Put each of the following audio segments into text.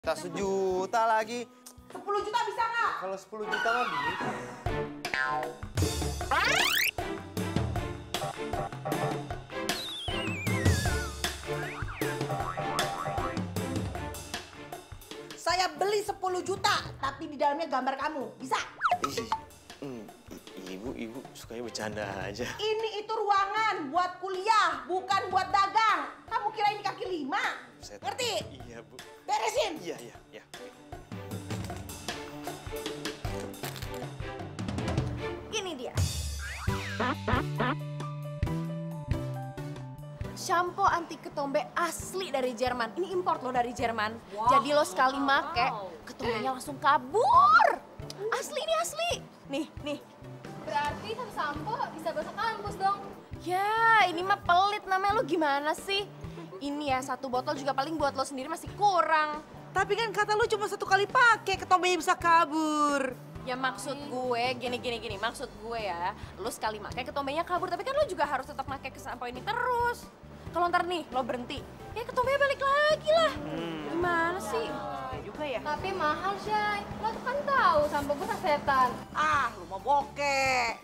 Tak 1 juta lagi. 10 juta bisa nggak? Kalau 10 juta mah bisa. Saya beli 10 juta, tapi di dalamnya gambar kamu. Bisa? Ibu sukanya bercanda aja. Ini itu ruangan buat kuliah, bukan buat dagang. Kamu kira ini kaki 5? Ngerti? Iya, Bu. Beresin. Iya. Ini dia. Shampoo anti ketombe asli dari Jerman. Ini import loh dari Jerman. Jadi lo sekali make, ketombenya langsung kabur. Asli ini asli. Nih. Berarti satu sampo bisa basuh kampus dong. Ya, ini mah pelit namanya. Lo gimana sih? Ini ya, 1 botol juga paling buat lo sendiri masih kurang. Tapi kan kata lu cuma 1 kali pakai, ketombenya bisa kabur. Ya maksud gue, gini. Maksud gue ya, lo sekali make ketombenya kabur. Tapi kan lo juga harus tetap make ke sampo ini terus. Kalau ntar nih, lo berhenti, ya ketombenya balik lagi lah. Gimana sih? Juga ya. Tapi mahal, Shay. Lo tuh kan tahu sampo gue sasetan. Ah, lu mau bokeh.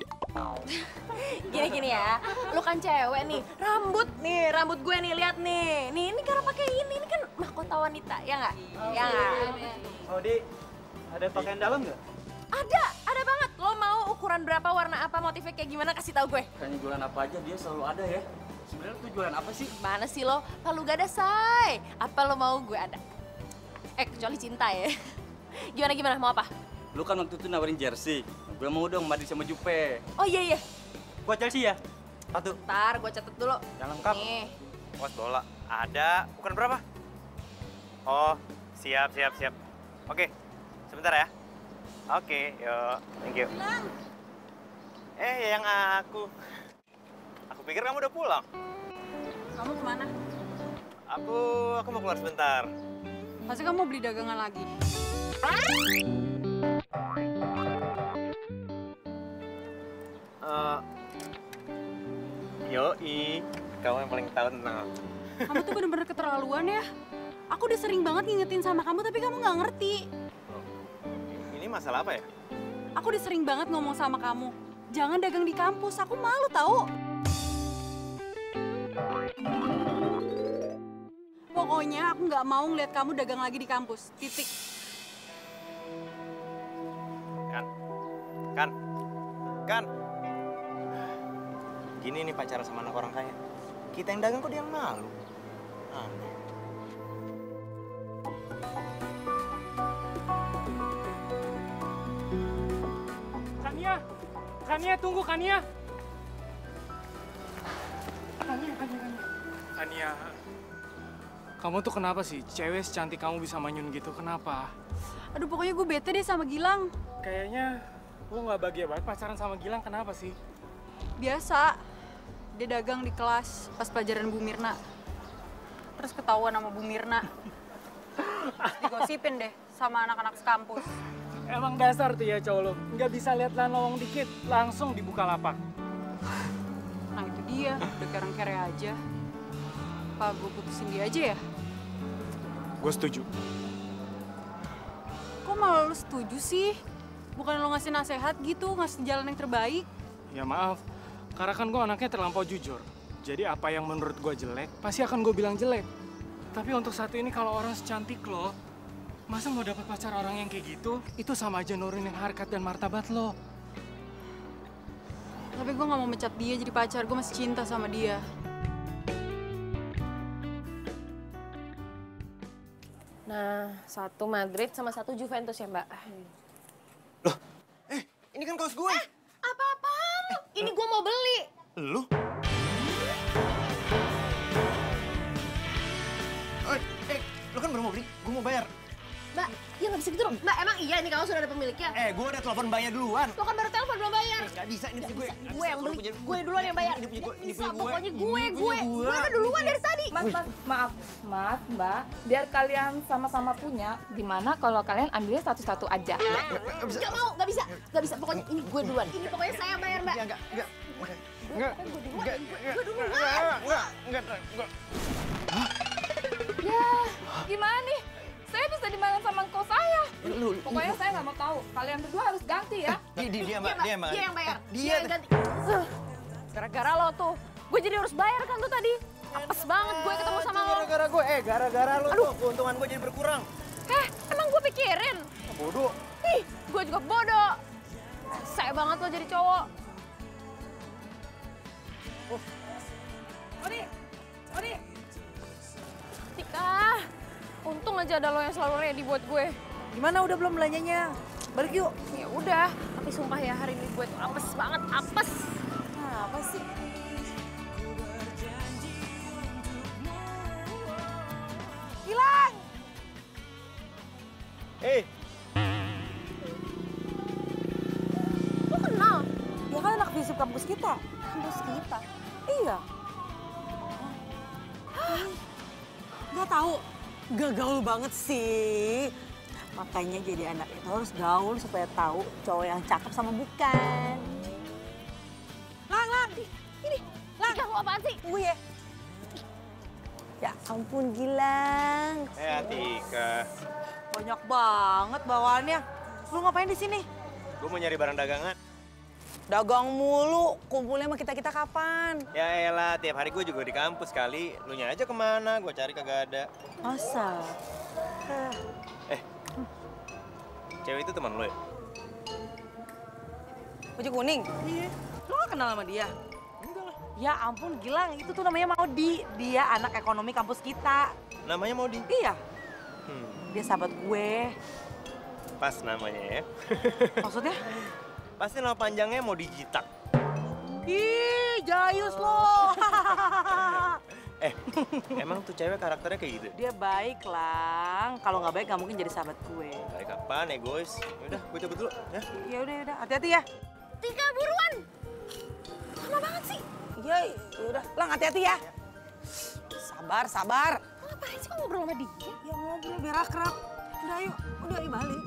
Gini ya, lo kan cewek nih, rambut gue nih, lihat nih. Nih, ini karena pakai ini kan mahkota wanita, ya nggak? Ya nggak? Saudi, ada pakaian dalam nggak? Ada banget. Lo mau ukuran berapa, warna apa, motifnya kayak gimana, kasih tahu gue. Kayaknya jualan apa aja dia selalu ada ya. Sebenarnya tuh jualan apa sih? Mana sih lo? Palu gak ada, say. Apa lo mau, gue ada. Kecuali cinta ya. Gimana, mau apa? Lu kan waktu itu nawarin jersey. Gue mau dong Madrid sama Jupe. Oh iya. Buat Chelsea ya? 1. Ntar gue catet dulu. Yang lengkap. Nih. Pos bola. Ada. Ukuran berapa? Oh, siap. Oke, sebentar ya. Oke, yuk. Thank you. Bilang. Yang aku pikir kamu udah pulang. Kamu kemana? Aku mau keluar sebentar. Pasti kamu beli dagangan lagi. Yoi, kamu yang paling tahu tentang aku. Kamu tuh bener-bener keterlaluan ya. Aku udah sering banget ngingetin sama kamu, tapi kamu nggak ngerti. Ini masalah apa ya? Aku udah sering banget ngomong sama kamu. Jangan dagang di kampus, aku malu tahu. Pokoknya aku nggak mau ngeliat kamu dagang lagi di kampus. Titik. Kan. Gini nih pacaran sama anak orang kaya. Kita yang dagang kok dia yang malu. Aneh. Kania, tunggu Kania. Kania, kamu tuh kenapa sih? Cewek secantik kamu bisa manyun gitu, kenapa? Aduh, pokoknya gue bete deh sama Gilang. Kayaknya lu nggak bahagia banget pacaran sama Gilang, kenapa sih? Biasa, dia dagang di kelas pas pelajaran Bu Mirna. Terus ketahuan sama Bu Mirna. Terus digosipin deh sama anak-anak sekampus. Emang dasar tuh ya cowok lo, nggak bisa lihat lowong dikit, langsung dibuka lapak. Nah itu dia, udah kayak orang kere aja. Apa gue putusin dia aja ya? Gue setuju. Kok malah lo setuju sih? Bukan lo ngasih nasihat gitu, ngasih jalan yang terbaik? Ya maaf, karena kan gue anaknya terlampau jujur. Jadi apa yang menurut gue jelek, pasti akan gue bilang jelek. Tapi untuk satu ini kalau orang secantik lo, masa mau dapat pacar orang yang kayak gitu? Itu sama aja nurunin harkat dan martabat lo. Tapi gue gak mau mecat dia jadi pacar, gue masih cinta sama dia. Nah, 1 Madrid sama 1 Juventus ya, Mbak? Loh, ini kan kaos gue. Apa-apaan lu? Ini gue mau beli. Lu? Lu kan baru mau beli, gue mau bayar. Mbak, ya nggak bisa gitu dong. Mbak, emang iya ini kaos sudah ada pemiliknya? Gue udah telepon bayar duluan. Lo kan baru telepon belum bayar. Nggak bisa, ini punya gue. Gue yang beli, gue duluan yang bayar. Ini punya gue, ini Bisa, punya gue. pokoknya gue. Ini punya Gue udah duluan dari tadi. Maaf, Mbak. Biar kalian sama-sama punya, gimana kalau kalian ambilnya satu-satu aja? Gak mau, gak bisa. Pokoknya ini gue duluan. Ini pokoknya saya bayar, Mbak. Enggak. Ya, gimana nih? Saya bisa dimarahin Pokoknya saya nggak mau tahu. Kalian berdua harus ganti ya. Dia Mbak. Dia yang bayar. Dia yang ganti. Gara-gara lo tuh, gue jadi harus bayar kan tuh tadi. Apes banget gue ketemu sama lo. Gara-gara gue, gara-gara lo tuh keuntungan gue jadi berkurang. Emang gue pikirin? Bodoh. Ih, gue juga bodoh. Saya banget lo jadi cowok. Odi. Tika, untung aja ada lo yang selalu ready buat gue. Gimana udah belum belanjanya? Balik yuk. Ya udah, tapi sumpah ya hari ini gue tuh apes banget, apes. Apa sih? Gilang! Lo kenal? Dia kan anak fisip kampus kita. Kampus kita. Iya. Gak tahu. Gak gaul banget sih. Makanya jadi anak itu harus gaul supaya tahu cowok yang cakep sama bukan. Lang. Ini. Lang. Tika, lo apaan sih? Tunggu ya. Ya ampun Gilang. Tika. Banyak banget bawaannya. Lu ngapain di sini? Gue mau nyari barang dagangan. Dagang mulu. Kumpulnya sama kita-kita kapan? Ya elah, tiap hari gue juga di kampus kali. Lu nya aja kemana, gue cari kagak ada. Masa? Cewek itu teman lo ya? Baju kuning? Iya. Lu gak kenal sama dia? Enggak lah. Ya ampun Gilang, itu tuh namanya Maudi. Dia anak ekonomi kampus kita. Namanya Maudi? Iya. Dia sahabat gue. Pas namanya ya. Maksudnya? Pasti nama panjangnya mau dijitak. Ih, jayus lo. Emang tuh cewek karakternya kayak gitu? Dia baik, Lang. Kalau nggak baik nggak mungkin jadi sahabat gue. Baik apaan, egois? Yaudah, gue cabut dulu ya. Ya udah. Hati-hati ya. Tika, buruan. Lama banget sih. Iya, udah. Lang, hati-hati ya. Sabar. Lo ngapain sih kok ngobrol sama dia? Ya ngobrol biar akrab. Udah yuk balik.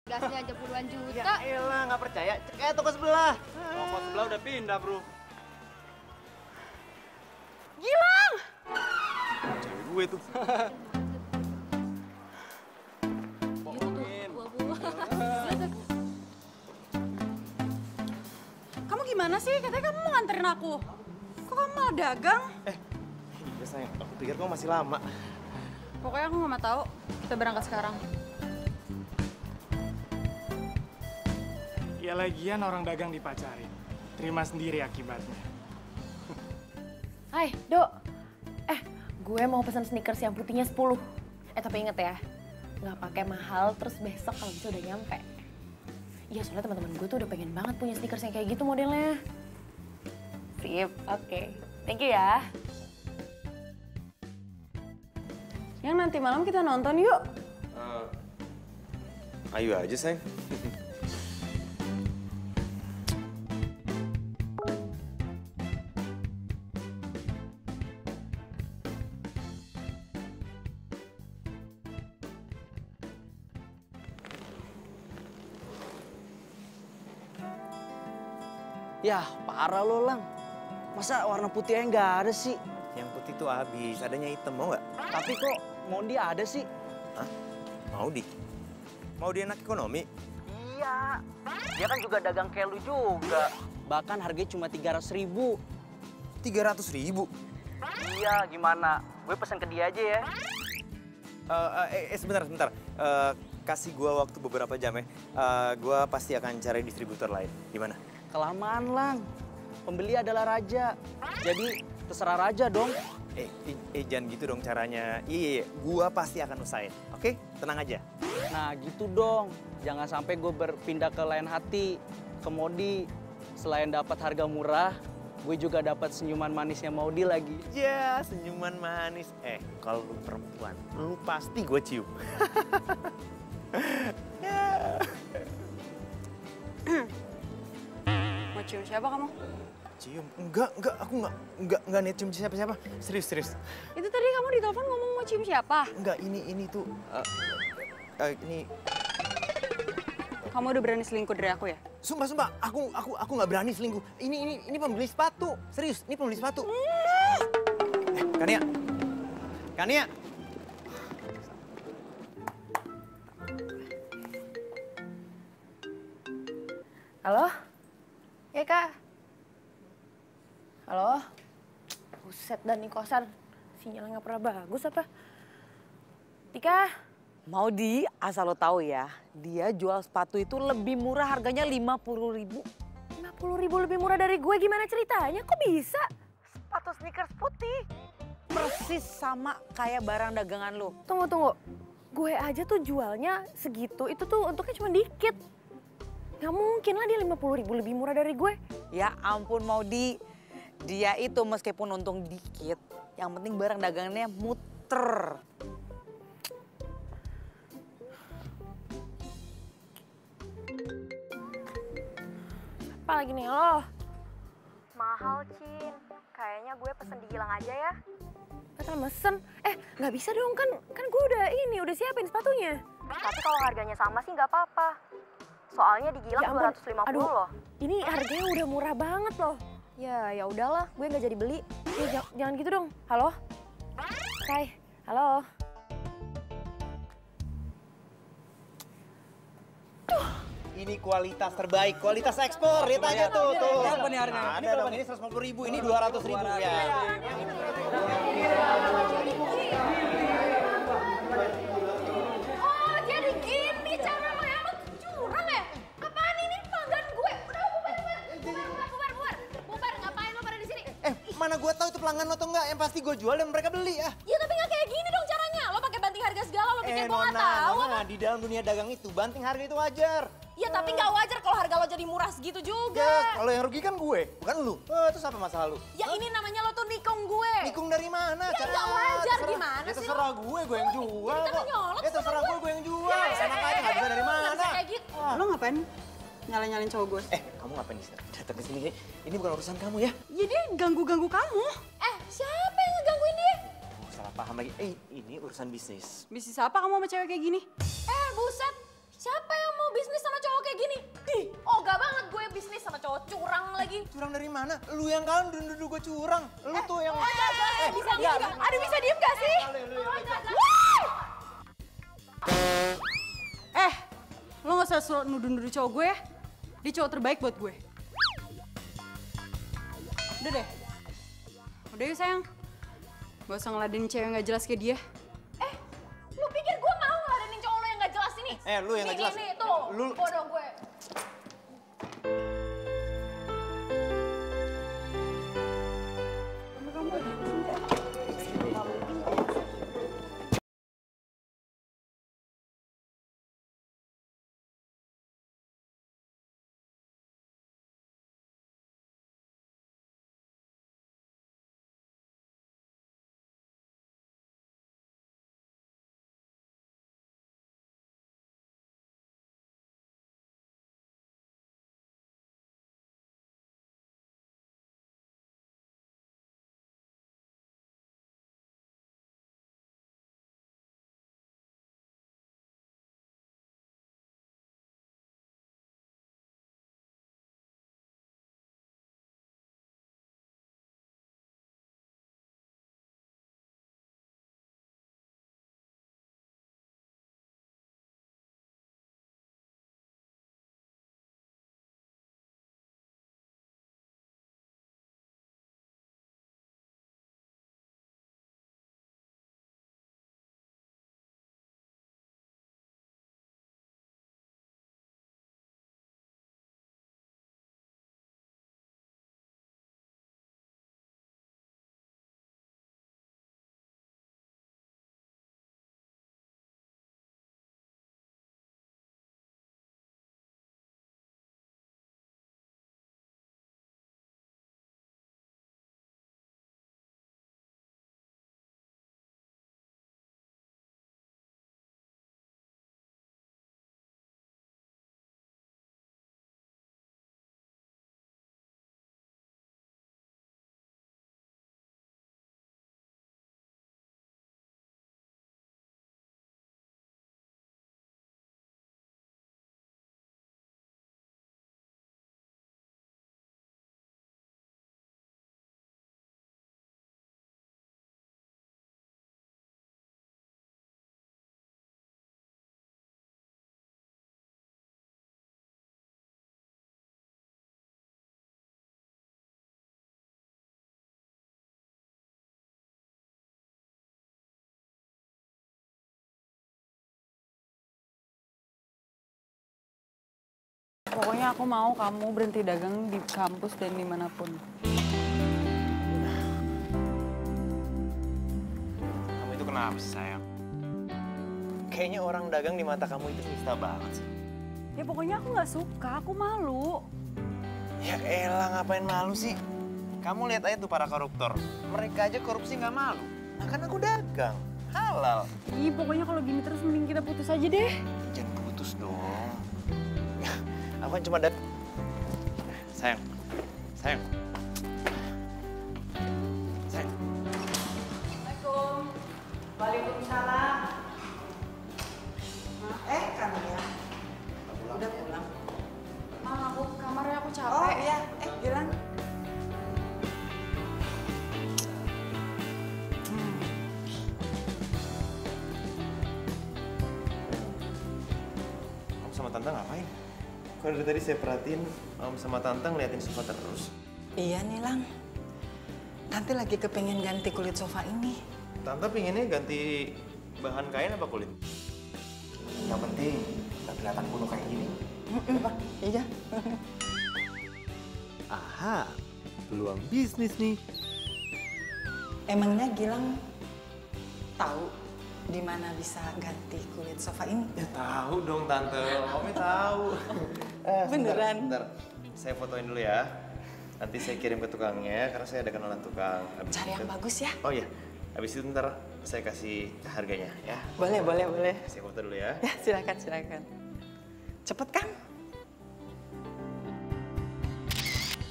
Gasnya aja puluhan juta. Ya elah, nggak percaya. Cek aja toko sebelah. Toko sebelah udah pindah, bro. Gilang! Cewek gue tuh. Bohongin. Kamu gimana sih? Katanya kamu mau nganterin aku. Kok kamu malah dagang? Iya sayang, aku pikir kamu masih lama. Pokoknya aku nggak mau tahu. Kita berangkat sekarang. Ya lagian orang dagang dipacarin. Terima sendiri akibatnya. Hai, Dok. Gue mau pesan sneakers yang putihnya 10. Tapi inget ya, nggak pakai mahal, terus besok kalau bisa udah nyampe. Iya, soalnya teman-teman gue tuh udah pengen banget punya sneakers yang kayak gitu modelnya. Sip, oke. Thank you ya. Yang nanti malam kita nonton yuk. Ayo aja, sayang. Yah, parah lo, Lang. Masa warna putihnya nggak ada sih? Yang putih tuh habis, adanya hitam, mau nggak? Tapi kok Mondi ada sih? Hah? Maudi? Maudi anak ekonomi? Iya. Dia kan juga dagang kayak lu juga. Bahkan harganya cuma 300.000. 300.000? Iya, gimana? Gue pesen ke dia aja ya. Sebentar. Kasih gua waktu beberapa jam ya. Gua pasti akan cari distributor lain. Gimana? Kelamaan, Lang. Pembeli adalah raja. Jadi terserah raja dong. Jangan gitu dong caranya. Iya, gua pasti akan usahain. Oke? Tenang aja. Nah, gitu dong. Jangan sampai gue berpindah ke lain hati, ke Modi. Selain dapat harga murah, gue juga dapat senyuman manisnya Maudi lagi. Ya, senyuman manis. Kalau lu perempuan, lu pasti gue cium. Ya. Mau cium siapa kamu? Cium? Enggak, aku enggak niat cium siapa-siapa. Serius. Itu tadi kamu di telepon ngomong mau cium siapa? Enggak, ini tuh ini. Kamu udah berani selingkuh dari aku ya? Sumpah, aku nggak berani selingkuh. Ini pembeli sepatu. Serius, ini pembeli sepatu. Kania. Halo? Ya, Kak. Halo? Buset, dan nih kosan. Sinyalnya nggak pernah bagus apa? Tika? Maudi, asal lo tahu ya, dia jual sepatu itu lebih murah, harganya 50.000. 50.000 lebih murah dari gue, gimana ceritanya? Kok bisa? Sepatu sneakers putih. Persis sama kayak barang dagangan lo. Tunggu. Gue aja tuh jualnya segitu, itu tuh untuknya cuma dikit. Gak mungkin lah dia 50.000 lebih murah dari gue. Ya ampun Maudi, dia itu meskipun untung dikit, yang penting barang dagangannya muter. Apa lagi nih lo? Mahal, Cin. Kayaknya gue pesen di Gilang aja ya. Batal mesen? Nggak bisa dong, kan gue udah siapin sepatunya. Tapi kalau harganya sama sih nggak apa-apa. Soalnya di Gilang 250 loh. Ini harganya udah murah banget loh. Ya udahlah, gue nggak jadi beli. Jangan gitu dong. Halo? Hai, halo? Ini kualitas terbaik, kualitas ekspor. Lihat aja tuh. Berapa nih harganya? Ada dong, ini 150.000, ini 200.000 ya. Oh, jadi gini cara lo ya? Lo curang ya? Apaan ini pelanggan gue? Udah, bubar. Ngapain lo pada di sini? Mana gue tahu itu pelanggan lo atau enggak? Yang pasti gue jual dan mereka beli ya. Ya tapi nggak kayak gini dong caranya. Lo pakai banting harga segala, lo pikir gue nggak tahu apa? Di dalam dunia dagang itu, banting harga itu wajar. Ya tapi nggak wajar kalau harga lo jadi murah segitu juga. Ya, kalau yang rugi kan gue, bukan lu. Terus apa masalah lu? Ya ini namanya lo tuh nikung gue. Nikung dari mana? Ya nggak wajar, gimana ya, sih terserah gue yang jual kita kok. nyolot Ya terserah gue yang jual. Enak aja nggak bisa dari mana. Kayak gitu. Lo ngapain nyalain cowok gue? Kamu ngapain datang ke sini? Ini bukan urusan kamu ya. Ya dia ganggu-ganggu kamu. Siapa yang ngegangguin dia? Salah paham lagi. Ini urusan bisnis. Bisnis apa kamu sama cewek kayak gini? Buset. Siapa yang mau bisnis sama cowok kayak gini? Ogah banget gue bisnis sama cowok curang lagi. Curang dari mana? Lu yang kan duduk gue curang. Lu tuh yang... Bisa diem gak? Aduh bisa diem gak sih? Lo gak usah nuduh-nuduh cowok gue ya. Dia cowok terbaik buat gue. Udah deh. Udah yuk sayang. Gak usah ngeladenin cewek yang gak jelas kayak dia. Lu pikir gue mau ngeladenin cowok lo yang gak jelas ini? Lu yang gak jelas. Nih, tuh. Lu... Bodoh gue. Pokoknya aku mau kamu berhenti dagang di kampus dan dimanapun. Kamu itu kenapa sih, sayang? Kayaknya orang dagang di mata kamu itu nista banget sih. Ya pokoknya aku nggak suka, aku malu. Ya elah, ngapain malu sih? Kamu lihat aja tuh para koruptor. Mereka aja korupsi nggak malu. Nah kan aku dagang, halal. Ih, pokoknya kalau gini terus mending kita putus aja deh. Jangan putus dong. Aku kan cuma sayang, sayang. Sayang. Assalamualaikum. Waalaikumsalam. Kamu ya? Udah pulang? Aku ke kamarnya, aku capek. Oh iya, Gilang. Om sama Tante ngapain? Kok dari tadi saya perhatiin Om sama Tante ngeliatin sofa terus. Iya nih, Lang. Tante lagi kepengen ganti kulit sofa ini. Tante pinginnya ganti bahan kain apa kulit? Yang penting nggak kelihatan kuno kayak gini. Apa? Iya. Aha, peluang bisnis nih. Emangnya Gilang tahu di mana bisa ganti kulit sofa ini? Ya tahu dong Tante, Om tahu. Beneran? Bentar, saya fotoin dulu ya. Nanti saya kirim ke tukangnya karena saya ada kenalan tukang. Cari yang bagus ya. Oh iya, habis itu ntar saya kasih harganya ya. Boleh. Saya foto dulu ya. Ya, silakan. Cepet kan?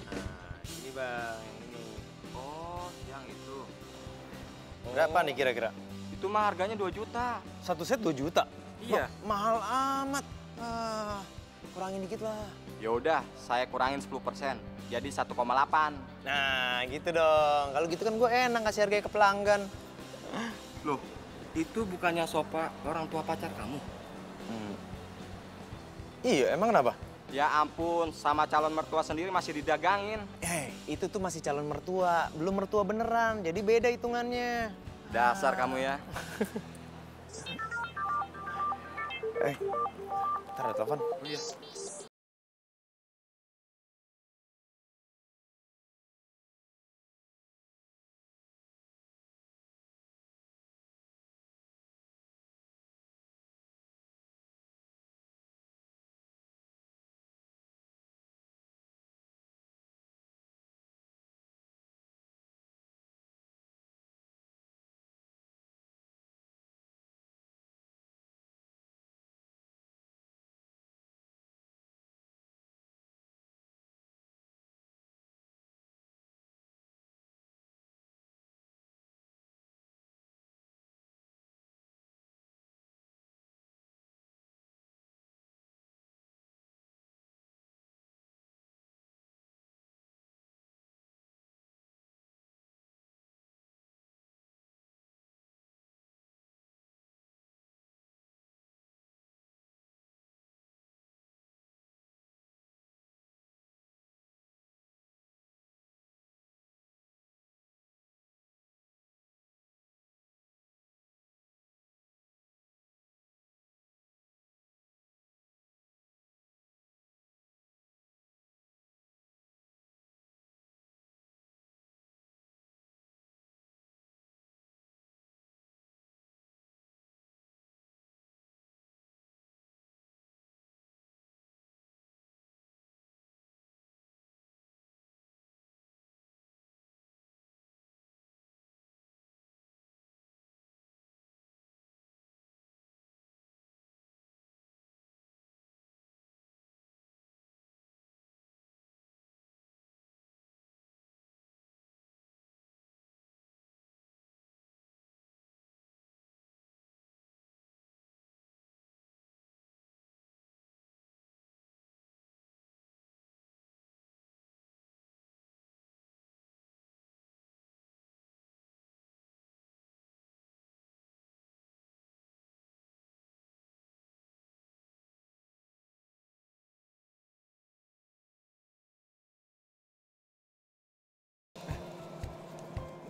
Nah, ini Bang, yang ini. Oh, yang itu. Berapa nih kira-kira? Itu mah harganya 2 juta. Satu set 2 juta? Iya. Mahal amat. Kurangin dikit lah. Ya udah, saya kurangin 10%. Jadi 1,8. Nah, gitu dong. Kalau gitu kan gue enak kasih harganya ke pelanggan. Loh, itu bukannya sofa orang tua pacar kamu? Iya, emang kenapa? Ya ampun, sama calon mertua sendiri masih didagangin. Itu tuh masih calon mertua, belum mertua beneran. Jadi beda hitungannya. Dasar kamu ya. Ntar ada telepon. Oh iya.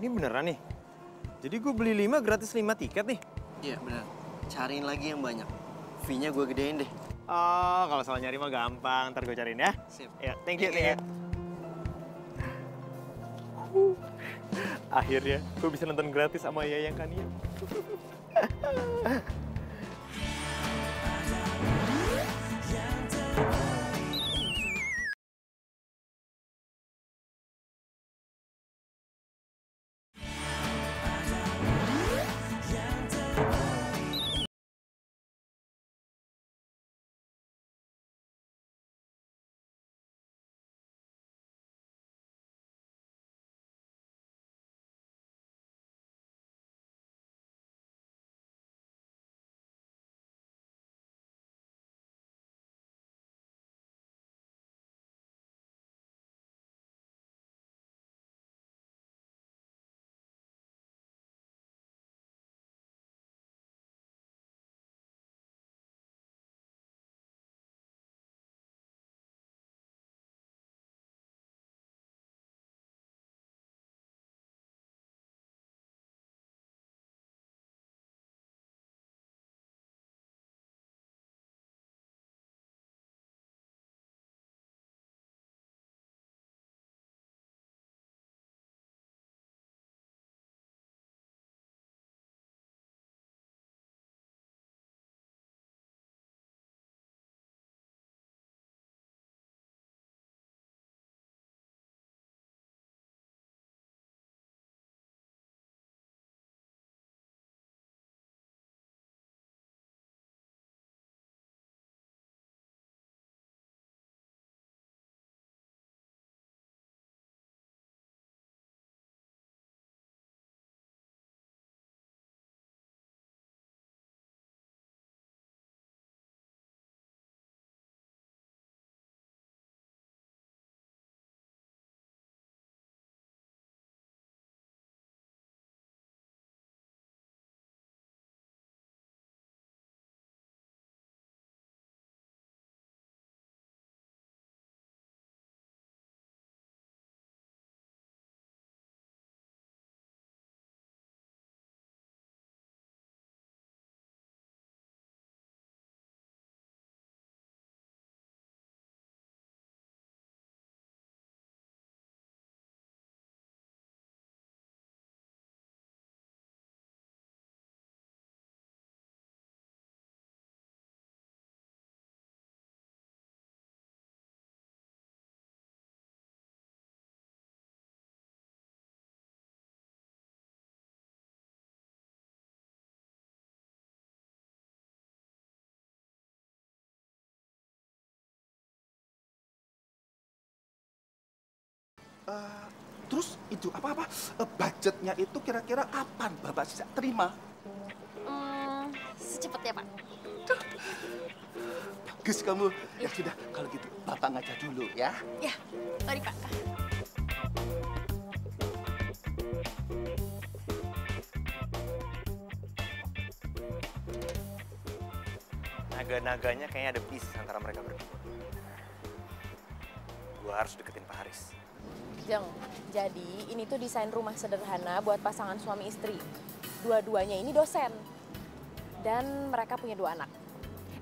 Ini beneran nih? Jadi gue beli 5 gratis 5 tiket nih? Iya bener. Cariin lagi yang banyak. Fee-nya gue gedein deh. Oh, kalau soal nyari mah gampang. Ntar gue cariin ya. Sip. Ya, thank you, thank you. Akhirnya gue bisa nonton gratis sama Yayang Kania. Terus itu apa-apa budgetnya itu kira-kira kapan Bapak bisa terima? Secepatnya, Pak. Bagus kamu. Ya sudah, kalau gitu Bapak ngajar dulu ya. Ya, mari Pak. Naga-naganya kayaknya ada bisnis antara mereka berdua. Gua harus deketin Pak Haris. Jeng, jadi ini tuh desain rumah sederhana buat pasangan suami istri. Dua-duanya ini dosen. Dan mereka punya 2 anak.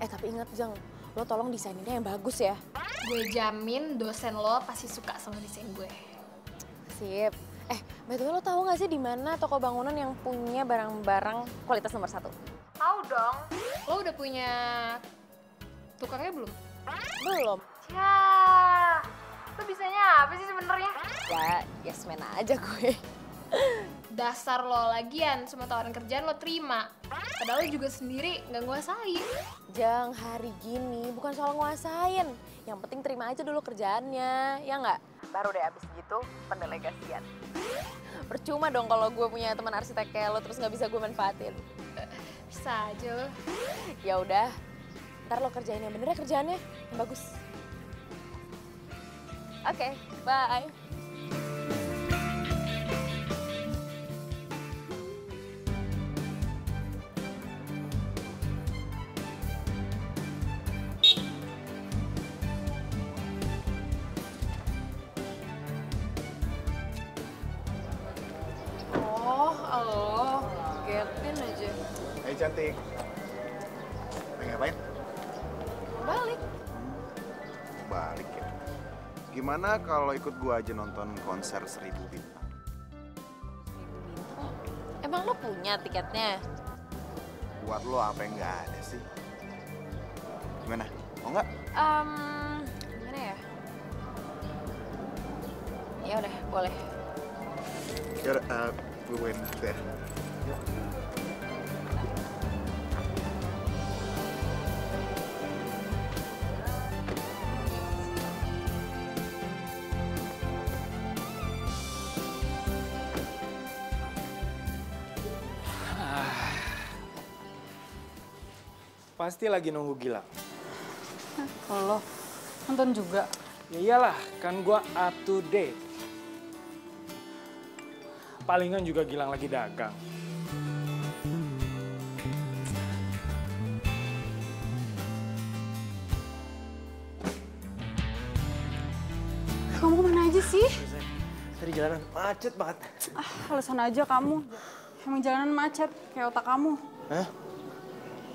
Tapi ingat Jeng, lo tolong desaininnya yang bagus ya. Gue jamin dosen lo pasti suka sama desain gue. Sip. By the way, lo tahu nggak sih di mana toko bangunan yang punya barang-barang kualitas nomor 1? Tahu dong. Lo udah punya tukangnya belum? Belum. Ya, lo bisanya apa sih sebenarnya? Ya, yes man aja gue. Dasar lo lagian, semua tawaran kerjaan lo terima. Padahal lo juga sendiri nggak nguasain. Jang, hari gini bukan soal nguasain. Yang penting terima aja dulu kerjaannya, ya nggak? Baru deh abis gitu pendelegasian. Percuma dong kalau gue punya teman arsitek kayak lo terus nggak bisa gue manfaatin. Bisa aja lo. Ya udah, ntar lo kerjain yang bener ya kerjaannya, yang bagus. Oke, bye. Hai cantik. Lagi ngapain? balik ya. Gimana kalau ikut gua aja nonton konser 1000 bintang? Emang lo punya tiketnya? Buat lo apa yang nggak ada sih? Gimana? Mau nggak? Gimana ya? Ya udah, boleh. Yaudah, gue win deh. Pasti lagi nunggu Gilang. Lo nonton juga? Ya iyalah, kan gua up to date. Palingan juga Gilang lagi dagang. Kamu kemana aja sih? Tadi jalanan macet banget. Alasan aja kamu. Emang jalanan macet, kayak otak kamu. Hah?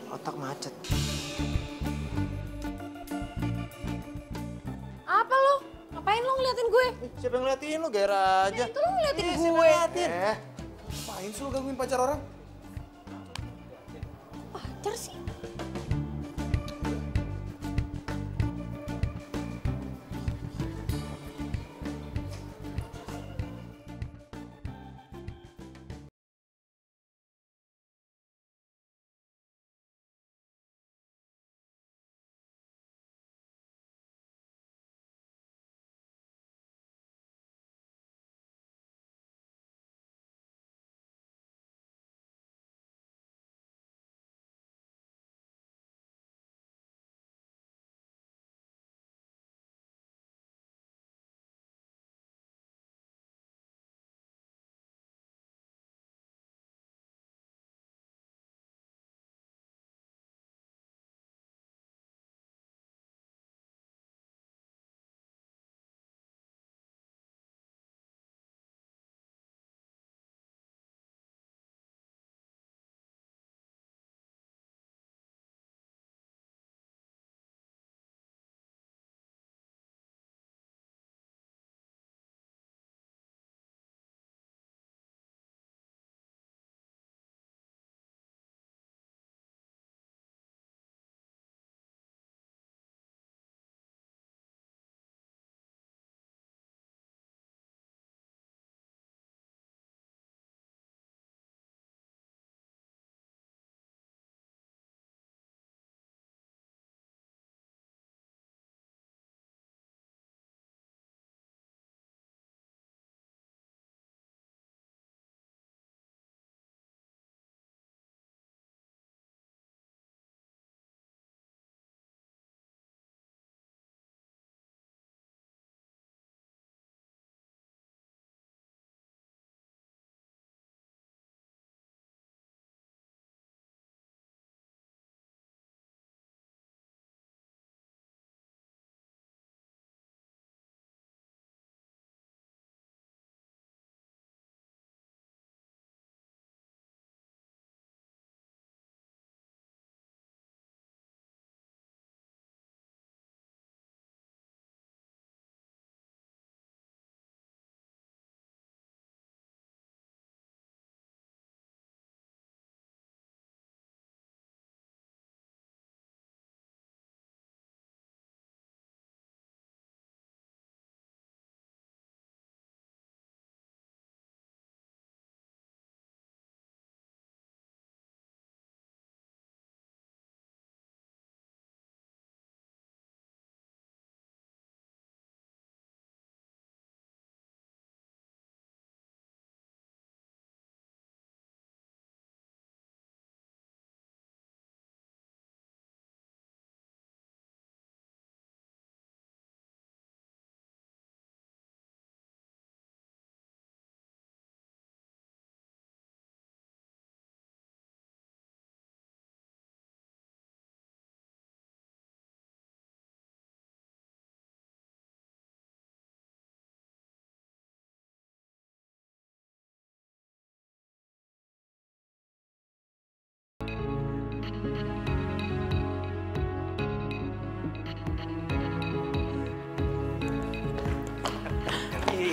Otak macet. Apa lo? Ngapain lo ngeliatin gue? Siapa yang ngeliatin lo? Gairah aja. Itu lo ngeliatin Siapa gue. ngeliatin? Ngapain sih lo gangguin pacar orang? Pacar sih?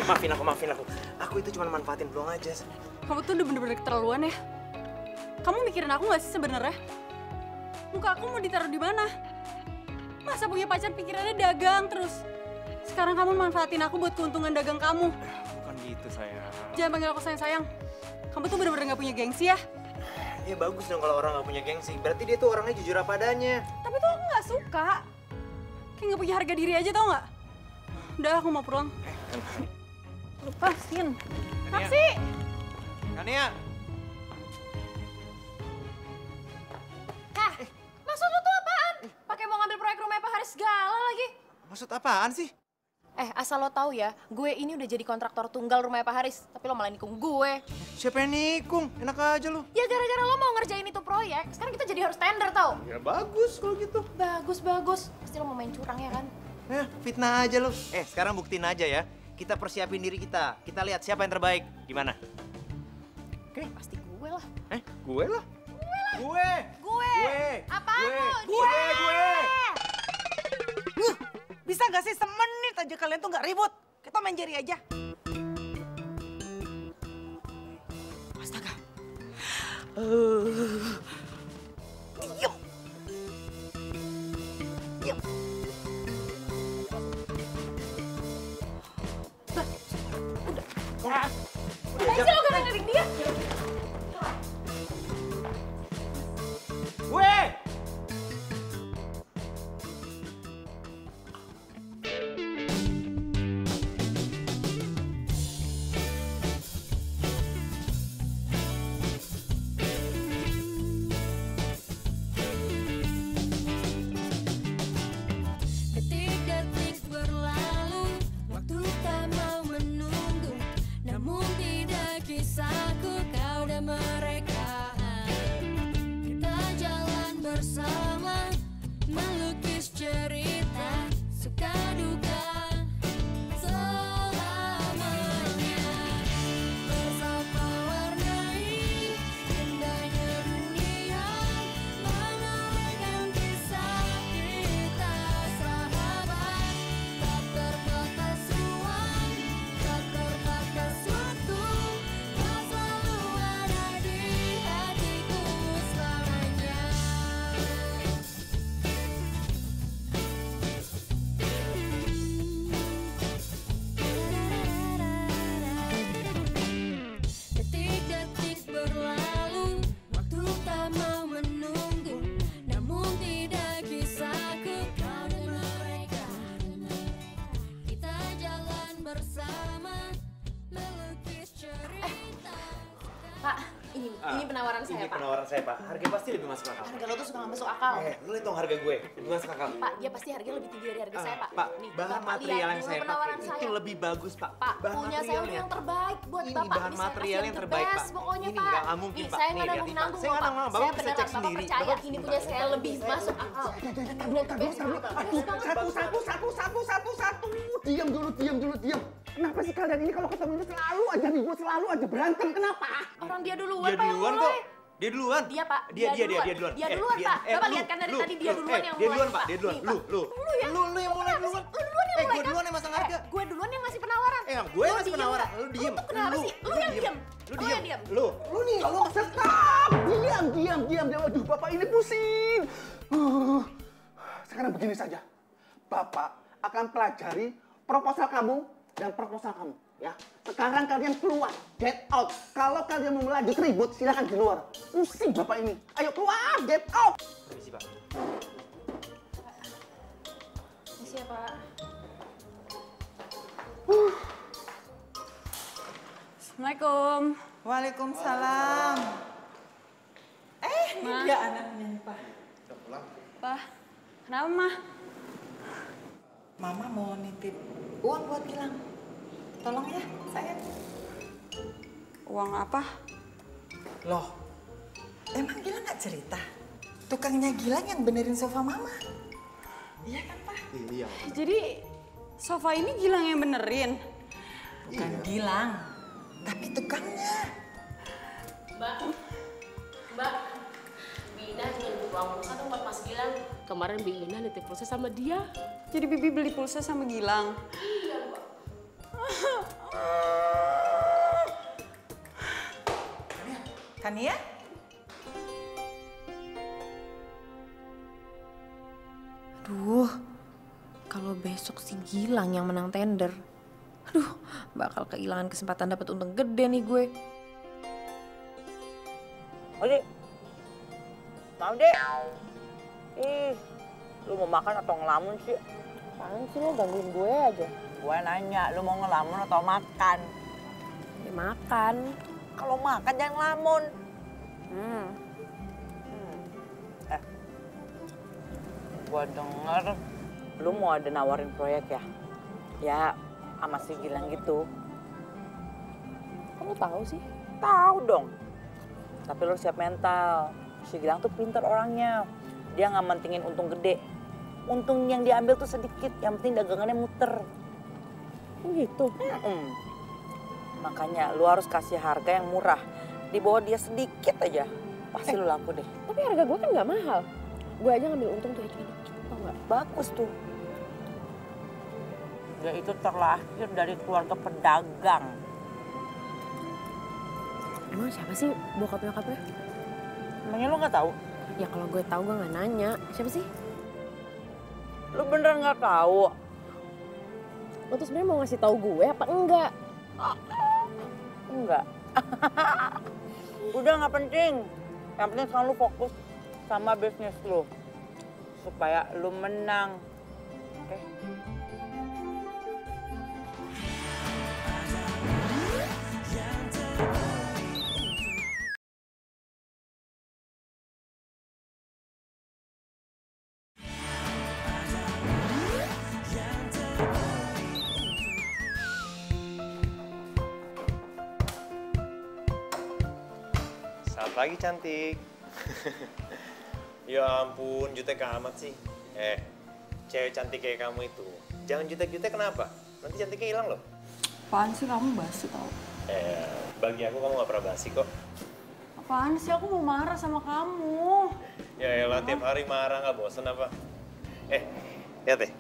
maafin aku. Aku itu cuma manfaatin peluang aja. Kamu tuh udah bener-bener keterlaluan ya. Kamu mikirin aku nggak sih sebenarnya? Muka aku mau ditaruh di mana? Masa punya pacar pikirannya dagang terus? Sekarang kamu manfaatin aku buat keuntungan dagang kamu. Bukan gitu, sayang. Jangan panggil aku sayang-sayang. Kamu tuh bener-bener nggak punya gengsi ya. Ya bagus dong kalau orang nggak punya gengsi. Berarti dia tuh orangnya jujur apa adanya. Tapi tuh aku nggak suka. Kayak nggak punya harga diri aja tau nggak? Udah aku mau pulang. Lepasin. Taksi. Kania. Hah? Maksud lu tuh apaan? Pakai mau ngambil proyek rumah Pak Haris segala lagi. Maksud apaan sih? Asal lo tahu ya, gue ini udah jadi kontraktor tunggal rumah Pak Haris, tapi lo malah nikung gue. Siapa yang nikung? Enak aja lu. Ya gara-gara lo mau ngerjain itu proyek, sekarang kita jadi harus tender tau. Ya bagus kalau gitu. Bagus. Pasti lo mau main curang ya kan? Fitnah aja lu. Sekarang buktiin aja ya. Kita persiapin diri kita. Kita lihat siapa yang terbaik. Gimana? Oke. Pasti gue lah. Gue lah. Gue. Apaan lo? Gue. Bisa gak sih semenit aja kalian tuh gak ribut? Kita main jari aja. Astaga. Diam. Udah sih lo gak ngelirik dia. Gue. Detik-detik berlalu, waktu tak mau menunggu. Namun tidak kisahku, kau dan mereka. Kita jalan bersama, melukis cerita, suka duka selamanya. Bersama warnai indahnya dunia, mengalahkan kisah kita sahabat. Tak terbatas ruang, tak terbatas waktu, kau selalu ada di hatiku selamanya. Detik-detik berlalu, waktu tak mau menunggu. Namun tidak kisahku, kau dan mereka. Kita jalan bersama, melukis cerita. Pak, ini penawaran saya, Ini Pak. penawaran saya, Pak. Harga pasti lebih masuk akal. Harga lo tuh suka nggak masuk akal. Lu lihat dong harga gue. Lebih masuk akal. Pak, dia pasti harganya lebih tinggi dari harga saya, Pak. Pak, Nih, bahan Bapak material lihat yang dulu saya penawaran pakai saya. itu lebih bagus, Pak. Pak, Bahan punya saya udah materialnya. yang terbaik buat Ini Bapak. bahan Ini saya material kasih yang terbaik, best Pak. Pokoknya, Ini Pak. nggak nungkin, Nih, Pak. saya Nih, nggak lihat, Pak. nanggung-nanggung, Saya nggak Pak. nanggung, Saya Bapak bisa beneran, cek Bapak sendiri. percaya. Bapak- Ini punya saya lebih masuk akal. Satu. Diam dulu. Kenapa sih kalian ini kalau ketemu itu selalu aja ribut, selalu aja berantem? Kenapa? Orang dia duluan, Dia Pak, yang duluan mulai. kok. Dia duluan. Dia, Pak. Dia duluan. Dia duluan, Pak. Bapak lihat kan dari tadi dia duluan yang Dia mulai, duluan, Pak. Pak. Dia duluan. Nih, Pak. Lu ya. yang mulai duluan. Lu duluan yang mulai, Gue duluan yang masang harga. Gue duluan yang ngasih penawaran. Gue yang ngasih penawaran. Lu diem. Lu tuh kenapa sih? Lu yang diem. Lu diem. Lu nih, lu stop. Diam. Aduh, Bapak ini pusing. Sekarang begini saja. Bapak akan pelajari proposal kamu dan proposal kamu. Ya, sekarang kalian keluar, get out. Kalau kalian mau lanjut ribut, silakan di luar. Pusing Bapak ini. Ayo keluar, get out. Permisi, Pak. Permisi ya, Pak. Assalamualaikum. Waalaikumsalam. Ini dia anaknya, Pak. Pak, kenapa, Mah? Mama mau nitip uang buat Gilang. Tolong ya, sayang. Uang apa? Loh, emang Gilang nggak cerita? Tukangnya Gilang yang benerin sofa Mama. Iya kan, Pak? Iya. Jadi, sofa ini Gilang yang benerin? Bukan Gilang, tapi tukangnya. Mbak, Bina jangan buang pulsa dong buat Mas Gilang. Kemarin Bina nitip pulsa sama dia. Jadi Bibi beli pulsa sama Gilang? Iya, Mbak. Kan ya? Aduh, kalau besok si Gilang yang menang tender, aduh, bakal kehilangan kesempatan dapat untung gede nih gue. Ode, mau deh. Ih, lu mau makan atau ngelamun sih? Apaan sih lo gangguin gue aja? Gue nanya, lu mau ngelamun atau makan? Ya makan. Kalau makan jangan ngelamun. Gue denger lu mau ada nawarin proyek ya? Ya, sama si Gilang gitu. Kamu tahu sih? Tahu dong. Tapi lu siap mental. Si Gilang tuh pintar orangnya. Dia nggak mentingin untung gede. Untung yang diambil tuh sedikit, yang penting dagangannya muter. Gitu? Makanya lu harus kasih harga yang murah. Di bawah dia sedikit aja, pasti lu laku deh. Tapi harga gue kan nggak mahal. Gue aja ngambil untung tuh cuma dikit, tau nggak? Bagus tuh. Dia itu terlahir dari keluarga pedagang. Emang siapa sih bokap nyokapnya? Emangnya lu nggak tahu? Ya kalau gue tahu gue nggak nanya. Siapa sih? Lu beneran nggak tahu? Lo tuh sebenarnya mau ngasih tahu gue apa enggak? Enggak. Udah nggak penting. Yang penting sekarang lu fokus sama bisnis lu. Supaya lu menang. Oke? Selamat pagi cantik. Ya ampun, jutek amat sih. Cewek cantik kayak kamu itu, jangan jutek-jutek kenapa? Nanti cantiknya hilang loh. Apaan sih kamu basi tau? Bagi aku kamu gak pernah basi kok. Apaan sih, aku mau marah sama kamu. Ya elah, tiap hari marah gak bosen apa? Lihat deh,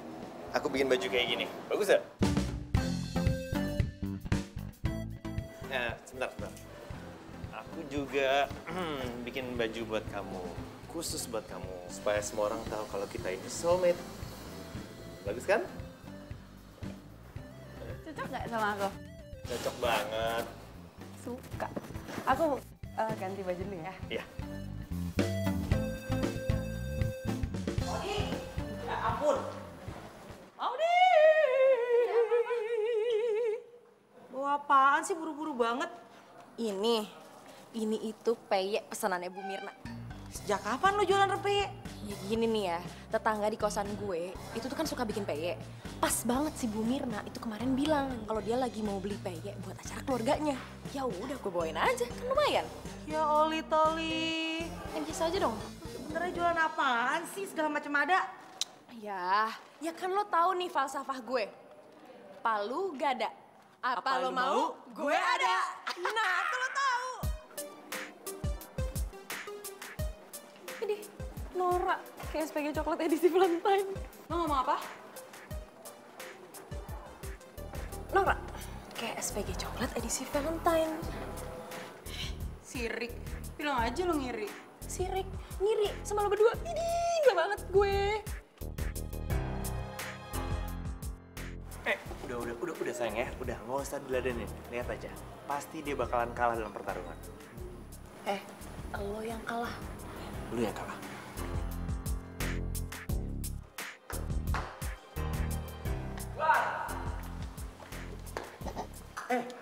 aku bikin baju kayak gini. Bagus gak? Nah, sebentar. Aku juga bikin baju buat kamu, khusus buat kamu, supaya semua orang tahu kalau kita ini soulmate. Bagus kan? Cocok gak sama aku? Cocok banget. Suka. Aku ganti baju dulu ya. Iya. Ya ampun. Audi! Bawa apaan sih buru-buru banget? Ini itu peyek pesanannya Bu Mirna. Sejak kapan lu jualan rempeyek? Ya gini nih ya, tetangga di kosan gue itu tuh kan suka bikin peyek. Pas banget si Bu Mirna itu kemarin bilang kalau dia lagi mau beli peyek buat acara keluarganya. Ya udah gue bawain aja, kan lumayan. Ya Oli Toli. Yang biasa aja dong. Sebenernya jualan apaan sih, segala macam ada? Ya kan lo tahu nih falsafah gue. Palu gada. Apa lo mau? Gue ada. Nah, tuh lo tahu. Ini Nora kayak SPG coklat edisi Valentine. Lo ngomong apa? Nora kayak SPG coklat edisi Valentine. Sirik. Bilang aja lo ngiri. Sirik, ngiri sama lo berdua. Ini gak banget gue. Udah sayang ya. Udah, nggak usah diladenin. Lihat aja. Pasti dia bakalan kalah dalam pertarungan. Lo yang kalah. Lu yang kalah.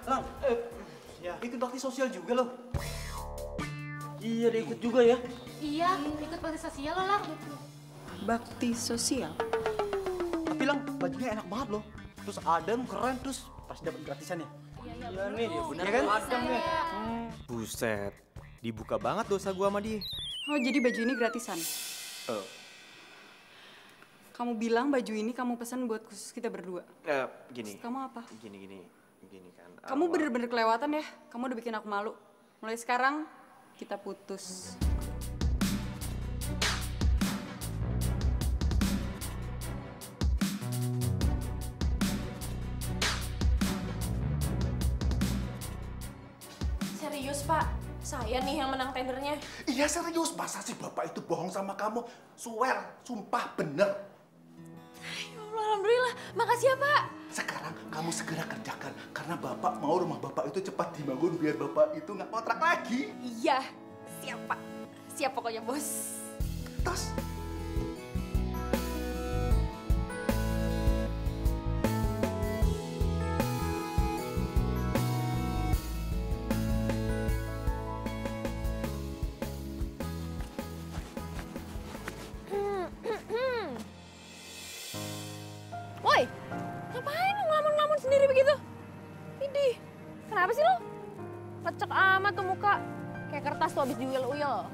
Lang, ya. ikut bakti sosial juga lo? Iya, dia ikut juga ya. Iya, ikut bakti sosial lo, Lang. Bakti sosial? Tapi Lang, bajunya enak banget loh. Terus adem, keren, terus pasti dapat gratisan ya. Iya, nih, bener kan? Adem nih. Buset, dibuka banget dosa gua sama dia. Oh, jadi baju ini gratisan? Kamu bilang baju ini kamu pesan buat khusus kita berdua. Gini. Terus kamu apa? Gini kan. Kamu bener-bener kelewatan ya. Kamu udah bikin aku malu. Mulai sekarang kita putus. Serius, Pak. Saya nih yang menang tendernya. Iya serius, masa sih bapak itu bohong sama kamu? Swear, sumpah bener. Ya Allah, alhamdulillah. Makasih ya, Pak. Sekarang kamu segera kerjakan, karena bapak mau rumah bapak itu cepat dibangun biar bapak itu nggak kontrak lagi. Iya, siap Pak. Siap pokoknya, Bos. Tas. Woi, ngapain lu ngelamun-ngelamun sendiri begitu? Idih, kenapa sih lo? Lecek amat tuh muka. Kayak kertas tuh abis diuyel-uyel.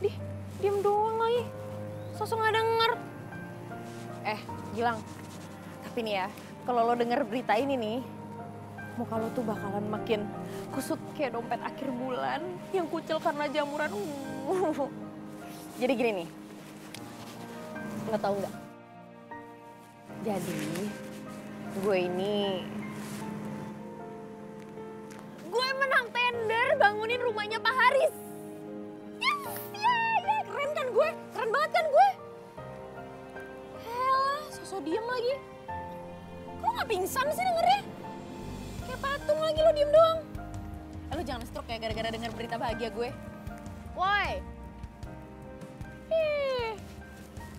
Dih, diem doang lagi. Sosok nggak denger. Gilang. Tapi nih ya, kalau lo denger berita ini nih, muka lo tuh bakalan makin kusut kayak dompet akhir bulan yang kucel karena jamuran. Jadi gini nih, lo tau nggak? Jadi, gue menang tender bangunin rumahnya Pak Haris. Yes, ya, keren kan gue? Keren banget kan gue? Helah, sosok diem lagi. Kok nggak pingsan sih dengernya? Kayak patung lagi lo diem doang. Lo jangan stroke ya gara-gara denger berita bahagia gue. Woi.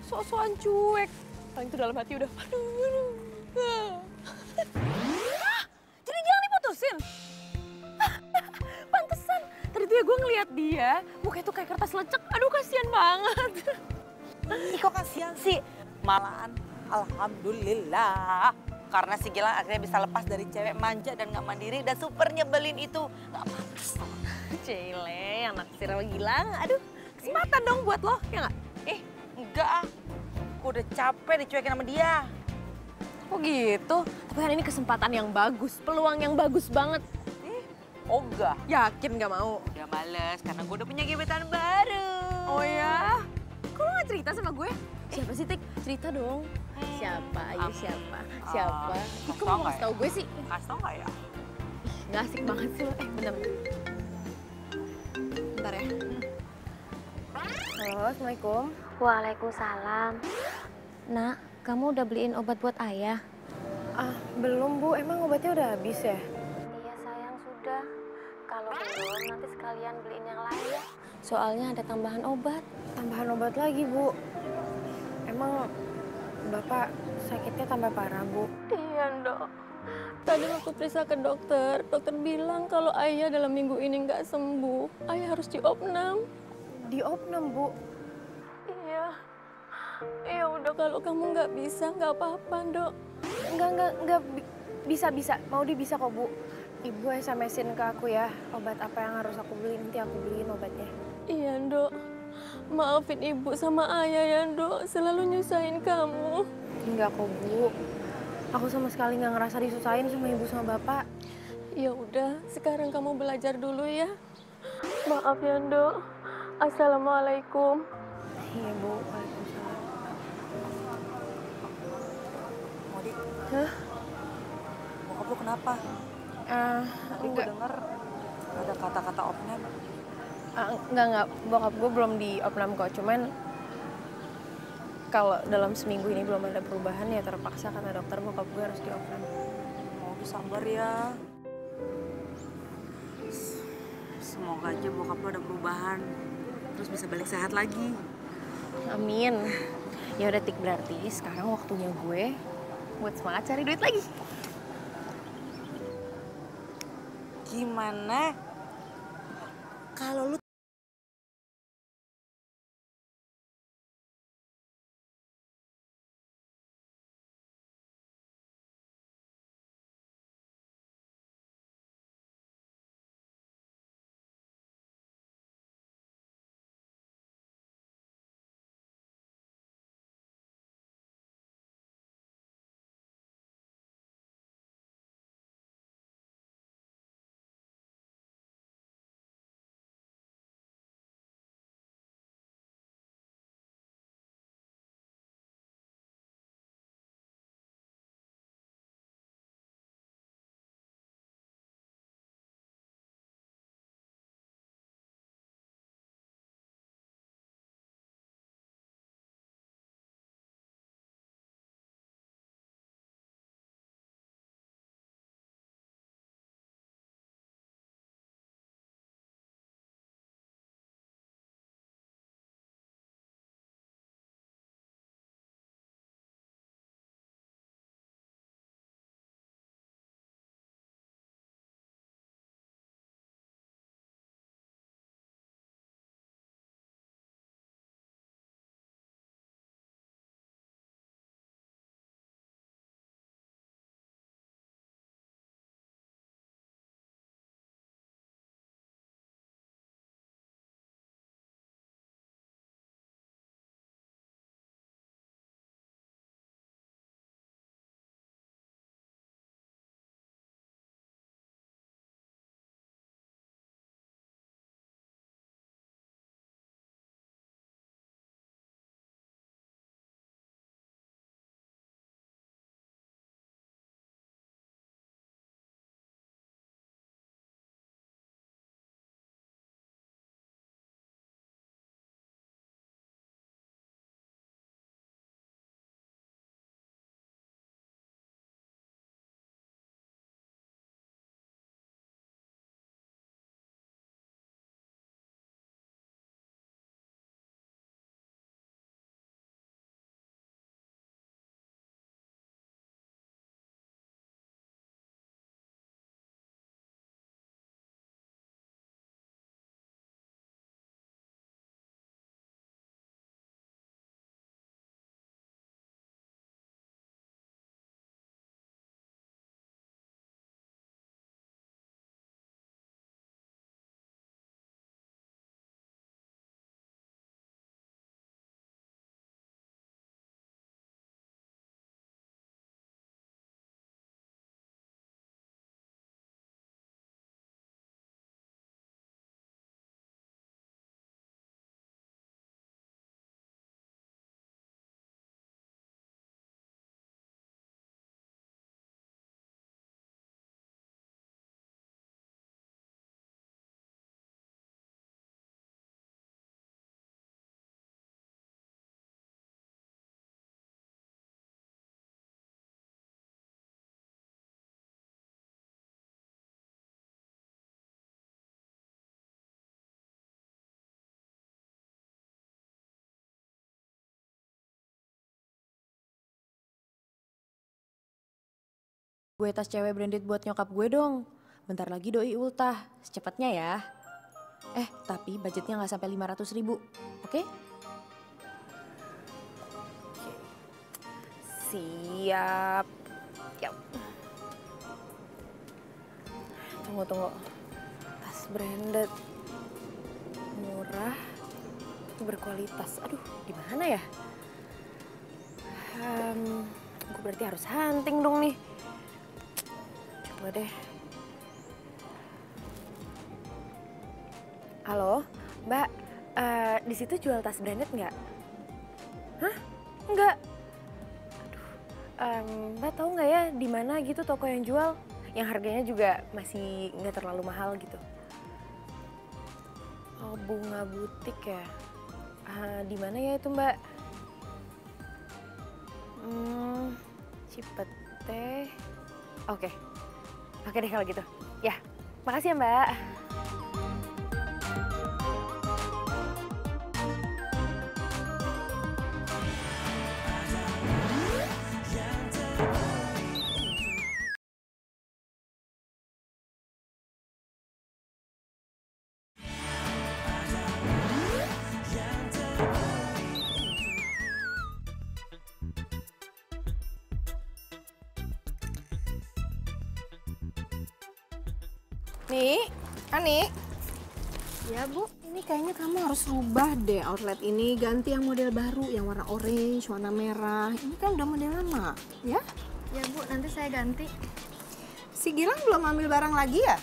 Sok-sokan cuek. Paling itu dalam hati udah, aduh. Jadi Gilang diputusin? Pantesan. Tadi tuh ya gue ngeliat dia, mukanya tuh kayak kertas lecek. Aduh kasihan banget. Ih kok kasihan sih? Malahan alhamdulillah. Karena si Gilang akhirnya bisa lepas dari cewek manja dan gak mandiri dan super nyebelin itu. Gak pantas. Cile, anak sirah Gilang. Aduh, kesempatan dong buat lo, ya nggak? Enggak ah. Aku udah capek dicuekin sama dia. Oh gitu? Tapi kan ini kesempatan yang bagus, peluang yang bagus banget. Ogah. Yakin gak mau? Udah males karena gue udah punya gebetan baru. Oh ya? Kok lo gak cerita sama gue? Siapa sih, Tik? Cerita dong. Siapa? Ayo siapa? Siapa? Ih, kok mau kasih tau gue sih? Kasih tau gak ya? Ih, gak asik banget sih lo. Bentar. Bentar ya. Halo, Assalamualaikum. Waalaikumsalam. Nak, kamu udah beliin obat buat ayah? Belum, Bu. Emang obatnya udah habis ya? Iya sayang, sudah. Kalau belum, nanti sekalian beliin yang lain ya. Soalnya ada tambahan obat. Tambahan obat lagi, Bu. Emang Bapak sakitnya tambah parah, Bu? Iya, Dok. Tadi waktu periksa ke dokter bilang kalau ayah dalam minggu ini nggak sembuh. Ayah harus diopnam. Diopnam, Bu? Iya. Ya udah kalau kamu nggak bisa, nggak apa-apa, Dok. Enggak, bisa. Maudi bisa kok, Bu. Ibu SMS-in ke aku ya, obat apa yang harus aku beli, nanti aku beliin obatnya. Iya, Dok. Maafin ibu sama ayah ya, Dok. Selalu nyusahin kamu. Enggak kok, Bu. Aku sama sekali nggak ngerasa disusahin sama ibu sama bapak. Ya udah, sekarang kamu belajar dulu ya. Maaf ya, Dok. Assalamualaikum. Iya, Bu. Waalaikumsalam. Modi. Hah? Bokap lu kenapa? Tadi gue denger ada kata-kata opnam. Enggak. Bokap gue belum diopnam kok. Cuman kalau dalam seminggu ini belum ada perubahan ya terpaksa kata dokter bokap gue harus diopnam. Mau sabar ya. Semoga aja bokap lu ada perubahan. Terus bisa balik sehat lagi. Amin. Ya udah Tik, berarti sekarang waktunya gue buat semangat cari duit lagi. Gimana kalau lu Gue tas cewek branded buat nyokap gue dong. Bentar lagi doi ultah, secepatnya ya. Tapi budgetnya nggak sampai 500.000, oke? Siap. Yap. Tunggu. Tas branded. Murah. Berkualitas. Aduh, di mana ya? Gue berarti harus hunting dong nih. Coba deh. Halo, Mbak. Di situ jual tas branded nggak? Hah? Nggak. Mbak tahu nggak ya di mana gitu toko yang jual? Yang harganya juga masih nggak terlalu mahal gitu. Oh, Bunga Butik ya? Di mana ya itu, Mbak? Cipete. Oke deh kalau gitu. Ya, makasih ya, Mbak. Nih, Ani. Ya Bu, ini kayaknya kamu harus rubah deh outlet ini, ganti yang model baru, yang warna orange, warna merah. Ini kan udah model lama, ya? Ya Bu, nanti saya ganti. Si Gilang belum ambil barang lagi ya?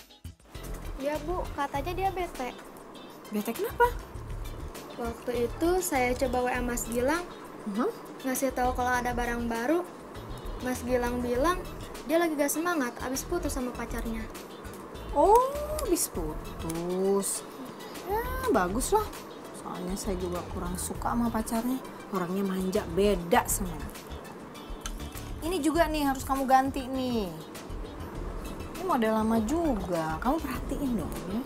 Ya Bu, katanya dia bete. Bete kenapa? Waktu itu saya coba WA Mas Gilang, ngasih tahu kalau ada barang baru. Mas Gilang bilang dia lagi gak semangat, abis putus sama pacarnya. Oh, habis putus. Ya, bagus lah. Soalnya saya juga kurang suka sama pacarnya. Orangnya manja, beda sama. Ini juga nih harus kamu ganti nih. Ini model lama juga. Kamu perhatiin dong ya.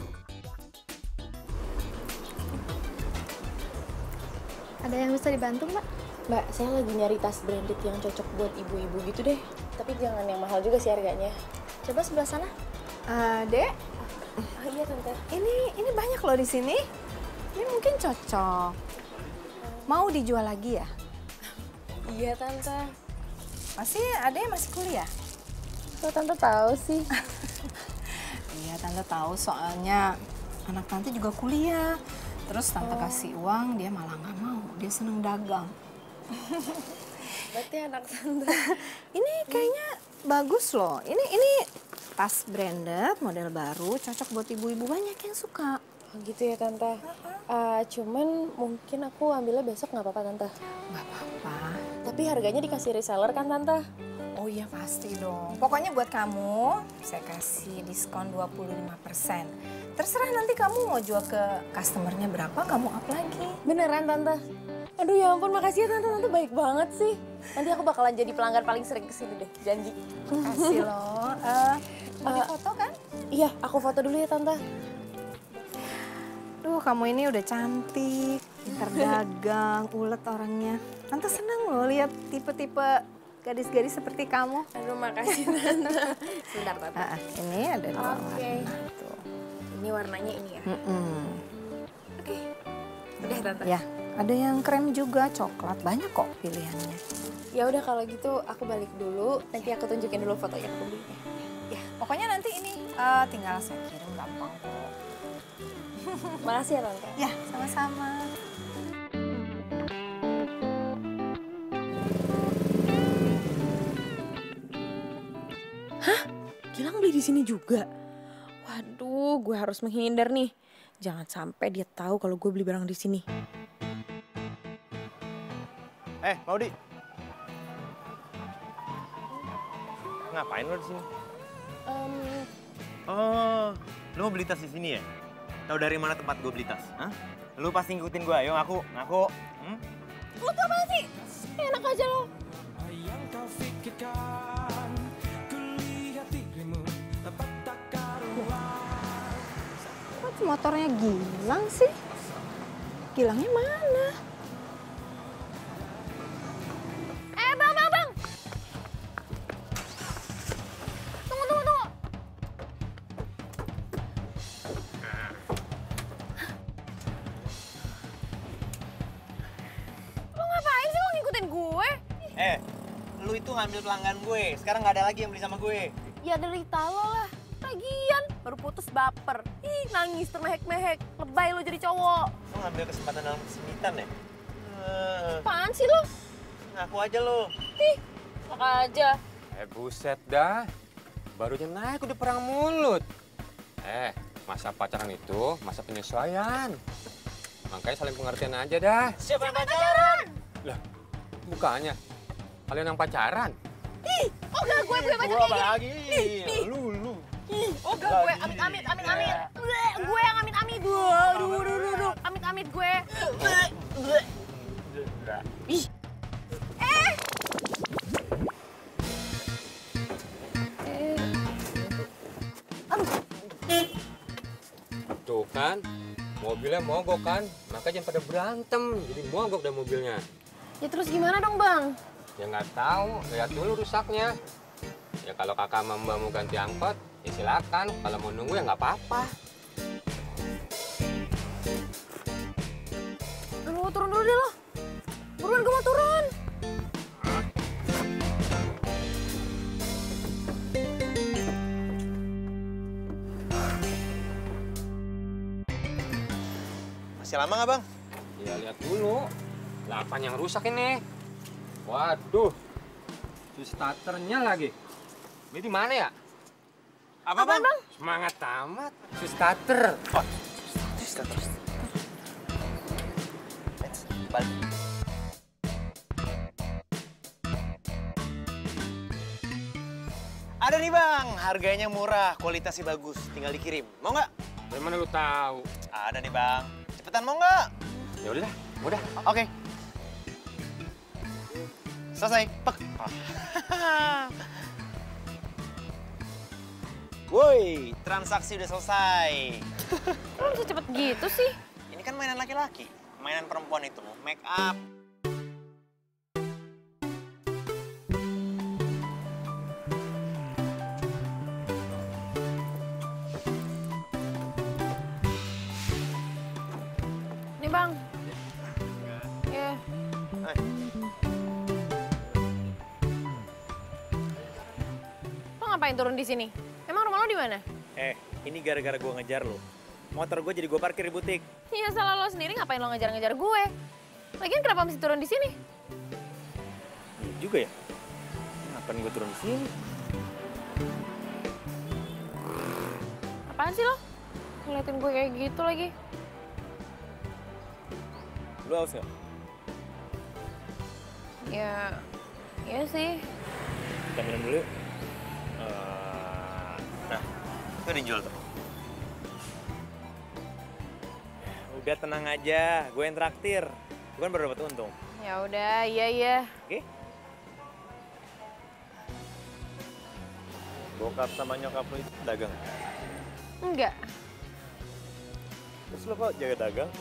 Ada yang bisa dibantu, Mbak? Mbak, saya lagi nyari tas branded yang cocok buat ibu-ibu gitu deh. Tapi jangan yang mahal juga sih harganya. Coba sebelah sana. Dek, iya Tante. Ini banyak loh di sini. Ini mungkin cocok. Mau dijual lagi ya? Iya Tante. Masih adek masih kuliah? Kok Tante tahu sih? Iya Tante tahu soalnya anak Tante juga kuliah. Terus Tante kasih uang dia malah nggak mau. Dia seneng dagang. Berarti anak Tante. Ini kayaknya bagus loh. Ini tas branded, model baru, cocok buat ibu-ibu, banyak yang suka. Oh gitu ya Tante. Cuman mungkin aku ambilnya besok nggak apa-apa Tante? Nggak apa-apa. Tapi harganya dikasih reseller kan Tante? Oh iya pasti dong. Pokoknya buat kamu, saya kasih diskon 25%. Terserah nanti kamu mau jual ke customernya berapa, kamu up lagi. Beneran Tante? Aduh ya ampun, makasih ya Tante, Tante baik banget sih. Nanti aku bakalan jadi pelanggan paling sering kesini deh, janji. Makasih loh. Mau foto kan? Iya, aku foto dulu ya Tante. Duh, kamu ini udah cantik, pintar dagang, ulet orangnya. Tante seneng loh lihat tipe-tipe gadis-gadis seperti kamu. Aduh, makasih Tante. Sebentar Tante. Ini ada dua Oke. warna tuh. Ini warnanya ini ya? Oke. Udah Tante. Ya, ada yang krem juga, coklat, banyak kok pilihannya. Ya udah kalau gitu aku balik dulu, nanti aku tunjukin dulu foto yang aku belinya. Ya, pokoknya nanti ini tinggal saya kirim gampang kok. Makasih ya Tante. Ya, sama-sama. Hah? Gilang beli di sini juga? Waduh, gue harus menghindar nih. Jangan sampai dia tahu kalau gue beli barang di sini. Maudi. Ngapain lo di sini? Oh, lo mau beli tas di sini ya? Tahu dari mana tempat gue beli tas? Hah? Lo pasti ngikutin gue, ayo ngaku. Lo tuh apaan sih? Enak aja lo. Kok motornya Gilang sih? Gilangnya mana? Bang. tuh ngambil pelanggan gue. Sekarang nggak ada lagi yang beli sama gue. Ya derita lo lah. Lagian baru putus baper. Ih, nangis termehek-mehek. Lebay lo jadi cowok. Lo ngambil kesempatan dalam kesempitan ya? Apaan sih lo? Ngaku aja lo. Ih, maka aja. Buset dah. Barunya naik udah perang mulut. Masa pacaran itu masa penyesuaian. Makanya saling pengertian aja dah. Siapa yang pacaran? Lah, bukannya kalian yang pacaran? Ih, enggak gue pacaran. Gua apa lagi? Lu. Enggak gue, amit-amit. Gue yang amit-amit. Duh. Amit-amit gue. Ih. Tuh kan, mobilnya mogok kan, makanya jangan pada berantem, jadi mogok dah mobilnya. Ya terus gimana dong bang? Ya nggak tahu, lihat dulu rusaknya. Ya kalau kakak sama mbak mau ganti angkot, ya silakan. Kalau mau nunggu ya nggak apa-apa. Aduh, turun dulu deh lo. Buruan gue mau turun. Masih lama nggak bang? Ya lihat dulu. Lah apaan yang rusak ini? Waduh, switch starternya lagi. Ini di mana ya? Apa bang? Semangat amat. Switch starter. Oh, switch starter. Balik. Ada nih bang, harganya murah, kualitasnya bagus, tinggal dikirim. Mau nggak? Dari mana lu tahu? Ada nih bang, cepetan mau nggak? Ya udah, udah. Oke. Selesai. Pek. Woi, transaksi udah selesai. Kok bisa cepet gitu sih? Ini kan mainan laki-laki. Mainan perempuan itu make up. Nih bang. Ya. Lo ngapain turun di sini? Emang rumah lo di mana? Ini gara-gara gue ngejar lo. Motor gue jadi gue parkir di butik. Iya salah lo sendiri, ngapain lo ngejar-ngejar gue? Lagian kenapa mesti turun di sini? Iya juga ya. Ngapain gue turun di sini? Apaan sih lo? Ngeliatin gue kayak gitu lagi. Lo haus nggak? Ya, iya sih. Kita minum dulu yuk. Nah, itu dijual tuh. Udah tenang aja, gue yang traktir. Gue kan baru dapat untung. Ya udah, iya. Oke? Bokap sama nyokap lo itu dagang? Enggak. Terus lo kok jaga dagang?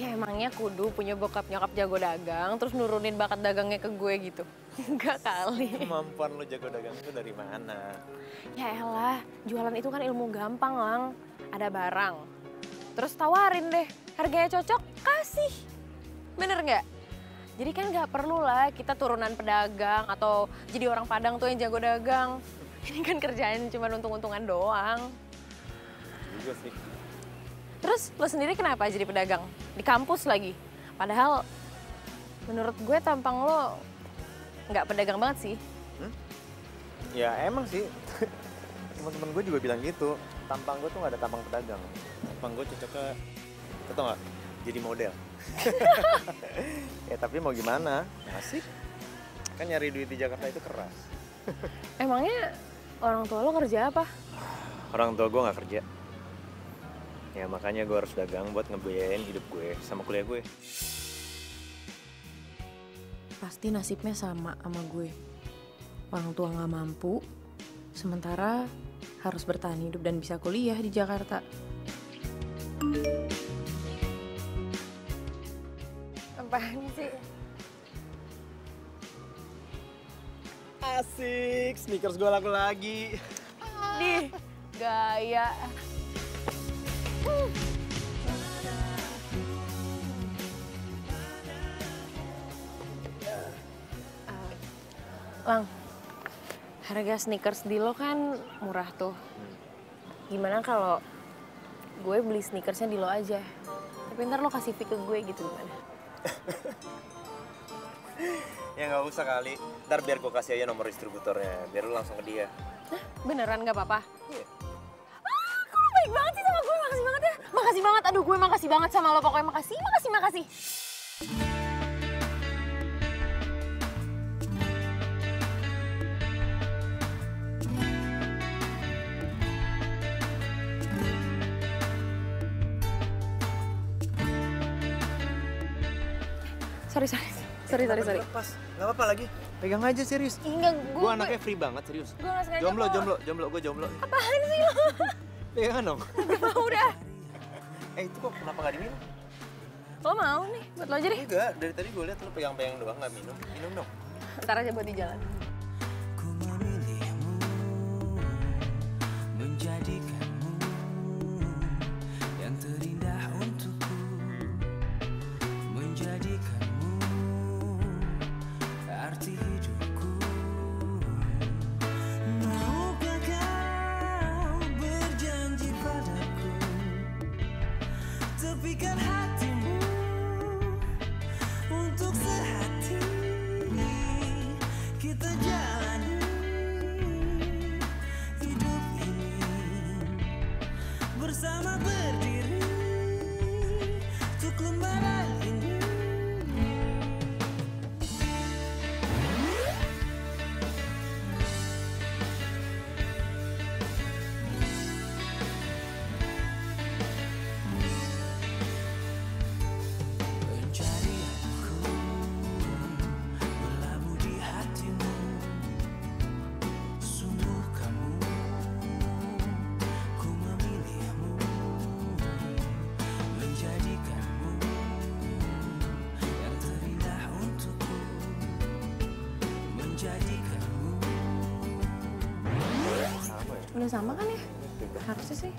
Ya emangnya kudu punya bokap nyokap jago dagang, terus nurunin bakat dagangnya ke gue gitu. Enggak kali. Kemampuan lo jago dagang itu dari mana? Ya elah, jualan itu kan ilmu gampang, Lang. Ada barang, terus tawarin deh. Harganya cocok, kasih. Bener nggak? Jadi kan nggak perlu lah kita turunan pedagang atau jadi orang Padang tuh yang jago dagang. Ini kan kerjaan cuma untung-untungan doang. Juga sih. Terus lo sendiri kenapa jadi pedagang? Di kampus lagi. Padahal menurut gue tampang lo nggak pedagang banget sih. Ya emang sih. Teman-teman gue juga bilang gitu. Tampang gue tuh nggak ada tampang pedagang. Tampang gue cocoknya, tau nggak? Jadi model. Ya tapi mau gimana? Asik. Kan nyari duit di Jakarta itu keras. Emangnya orang tua lo kerja apa? Orang tua gue nggak kerja. Ya makanya gue harus dagang buat ngebiayain hidup gue sama kuliah gue. Pasti nasibnya sama gue. Orang tua nggak mampu, sementara harus bertahan hidup dan bisa kuliah di Jakarta. Apaan sih? Asik, sneakers gue laku lagi. Nih, gaya. Lang, harga sneakers di lo kan murah tuh. Gimana kalau gue beli sneakersnya di lo aja? Tapi ntar lo kasih fee ke gue gitu gimana? Ya nggak usah kali. Ntar biar gue kasih aja nomor distributornya, biar lu langsung ke dia. Hah? Beneran nggak apa-apa? Iya. Kamu baik banget sih sama gue, makasih banget ya. Makasih banget, aduh gue makasih banget sama lo, pokoknya makasih. Sorry. Pas, nggak apa-apa lagi. Pegang aja serius. Enggak, gue anaknya free banget serius. Gue nggak sengaja Jomblo, gue jomblo. Apaan sih lo? Pegangan dong. Gak mau udah. Itu kok kenapa nggak diminum? Lo mau nih, buat lo aja deh. Enggak, dari tadi gue lihat lo pegang-pegang doang nggak minum. Minum dong. Ntar aja buat di jalan. Menjadikanmu yang terindah untukku, menjadikanmu arti hidupku. Maukah kau berjanji padaku, tepikan hatimu untuk sehati kita jalani hidup ini bersama, berdiri untuk lembaran ini. Pencarianku berlabuh di hatimu, sungguh kamu, ku memilihmu, menjadikanmu yang terindah untukku, menjadikanmu. Udah sama kan ya? Harusnya sih.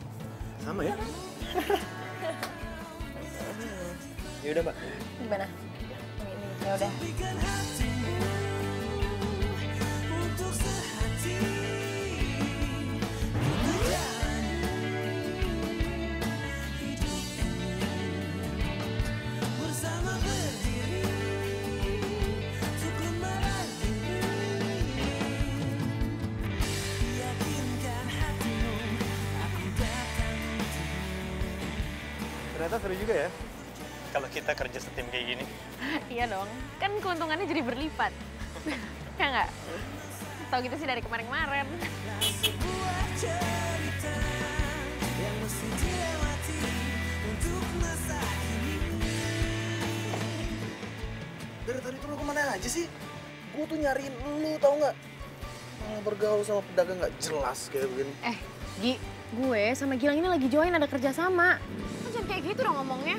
Sama ya? Ya udah, Mbak. Gimana? Ini, ya udah. Tepikan hatimu untuk sehati kita jalani hidup ini bersama, berdiri untuk lembaran ini. Yakinkan hatimu, aku datang untukmu. Ternyata seru juga ya. Kalau kita kerja setim kayak gini. Iya dong, kan keuntungannya jadi berlipat. Ya nggak? Tau gitu sih dari kemarin-kemarin. Sebuah cerita yang mesti dilewati untuk masa kini. Dari tadi tuh lu kemana aja sih? Gue tuh nyariin lu, tau nggak? Malah bergaul sama pedagang nggak jelas kayak begini. Gi, gue sama Gilang ini lagi join ada kerja sama. Lo jangan kayak gitu dong ngomongnya.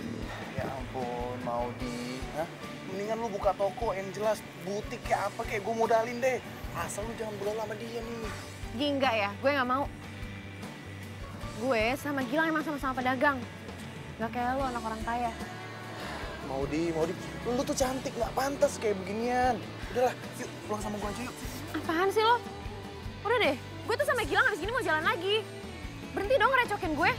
Ya ampun, Maudi. Hah? Mendingan lu buka toko yang jelas, butik kayak apa kayak gue modalin deh. Asal lu jangan bergaul sama dia nih. Gi, enggak ya, gue nggak mau. Gue sama Gilang emang sama-sama pedagang. Gak kayak lo anak orang kaya. Maudi, lu tuh cantik, nggak pantas kayak beginian. Udahlah, yuk pulang sama gue aja yuk. Apaan sih lo? Udah deh, gue tuh sama Gilang habis gini mau jalan lagi. Berhenti dong ngerecokin gue.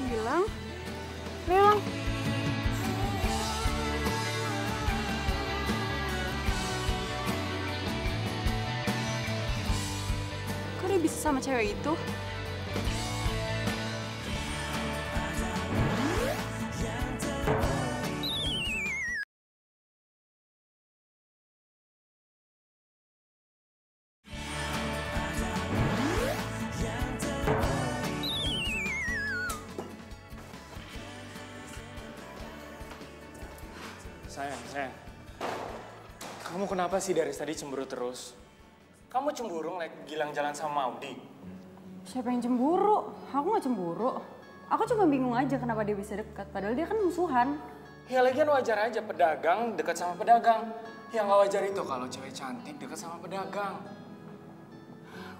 Gilang? Gilang? Kok dia bisa sama cewek itu? Sayang. Kamu kenapa sih dari tadi cemburu terus? Kamu cemburu ngeliat Gilang jalan sama Maudi? Siapa yang cemburu? Aku nggak cemburu. Aku cuma bingung aja kenapa dia bisa dekat, padahal dia kan musuhan. Ya lagian wajar aja pedagang dekat sama pedagang. Yang gak wajar itu kalau cewek cantik dekat sama pedagang.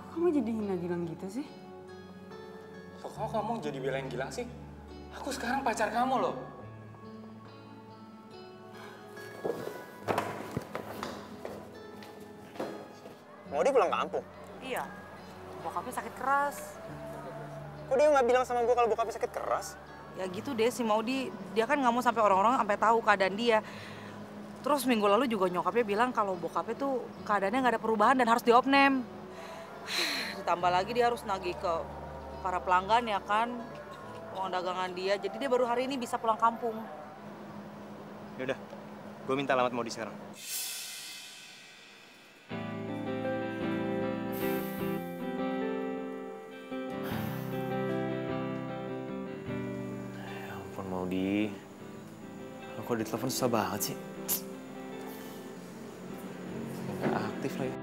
Kok kamu jadi hina Gilang gitu sih? Kok kamu jadi belain Gilang sih? Aku sekarang pacar kamu loh. Mau dia pulang kampung? Iya, bokapnya sakit keras. Kok dia nggak bilang sama gue kalau bokapnya sakit keras? Ya gitu deh si Maudi, dia kan nggak mau sampai orang-orang sampai tahu keadaan dia. Terus minggu lalu juga nyokapnya bilang kalau bokapnya tuh keadaannya nggak ada perubahan dan harus diopname. Ditambah lagi dia harus nagih ke para pelanggan ya kan, uang dagangan dia. Jadi dia baru hari ini bisa pulang kampung. Yaudah, gue minta alamat Maudi sekarang. Ya ampun Maudi, lo kok ditelepon susah banget sih? Nggak aktif lagi.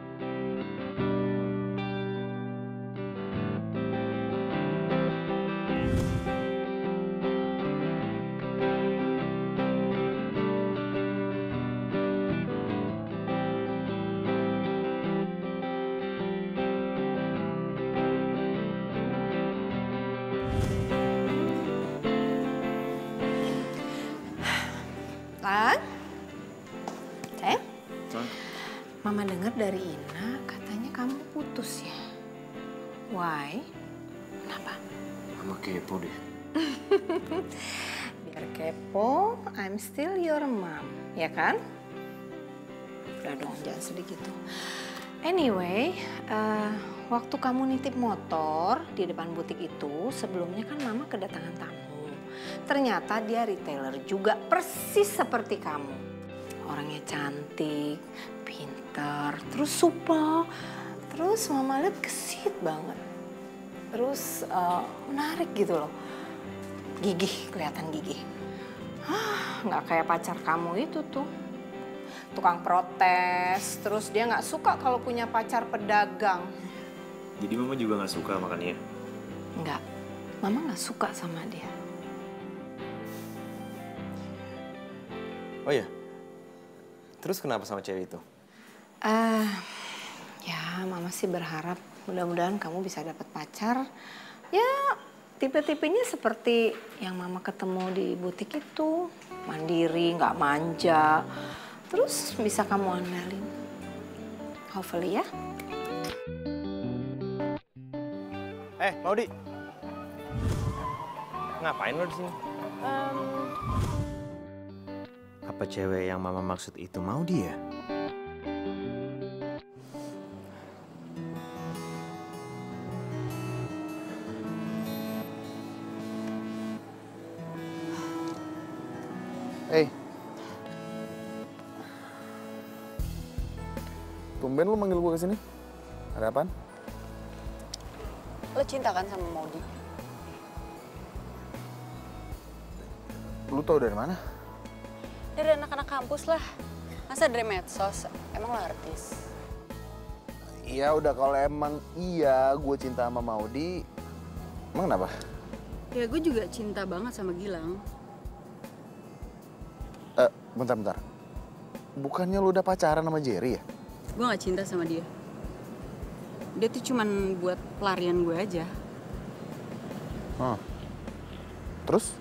Lang? Sayang? Mama dengar dari Ina katanya kamu putus ya? Why? Kenapa? Mama kepo deh. Biar kepo, I'm still your mom, ya kan? Udah dong, jangan sedih gitu. Anyway, waktu kamu nitip motor di depan butik itu, sebelumnya kan Mama kedatangan tamu. Ternyata dia retailer juga, persis seperti kamu. Orangnya cantik, pintar, terus supel. Terus Mama lihat gesit banget. Terus menarik gitu loh. Gigih, kelihatan gigih. Nggak kayak pacar kamu itu tuh. Tukang protes, terus dia nggak suka kalau punya pacar pedagang. Jadi Mama juga nggak suka makannya? Nggak, Mama nggak suka sama dia. Oh iya? Terus kenapa sama cewek itu? Ya Mama sih berharap mudah-mudahan kamu bisa dapat pacar. Ya tipe-tipenya seperti yang Mama ketemu di butik itu. Mandiri, nggak manja. Terus bisa kamu andalin. Hopefully ya. Maudi. Ngapain lo di sini? Apa cewek yang Mama maksud itu Maudi ya? Tumben lu manggil gue kesini. Ada apaan? Lo cinta kan sama Maudi? Lu tau dari mana? Dari anak-anak kampus lah. Masa dari medsos? Emang lo artis? Iya udah kalau emang iya gue cinta sama Maudi, emang kenapa? Ya gue juga cinta banget sama Gilang. Bentar. Bukannya lu udah pacaran sama Jerry ya? Gue gak cinta sama dia. Dia tuh cuman buat pelarian gue aja. Terus?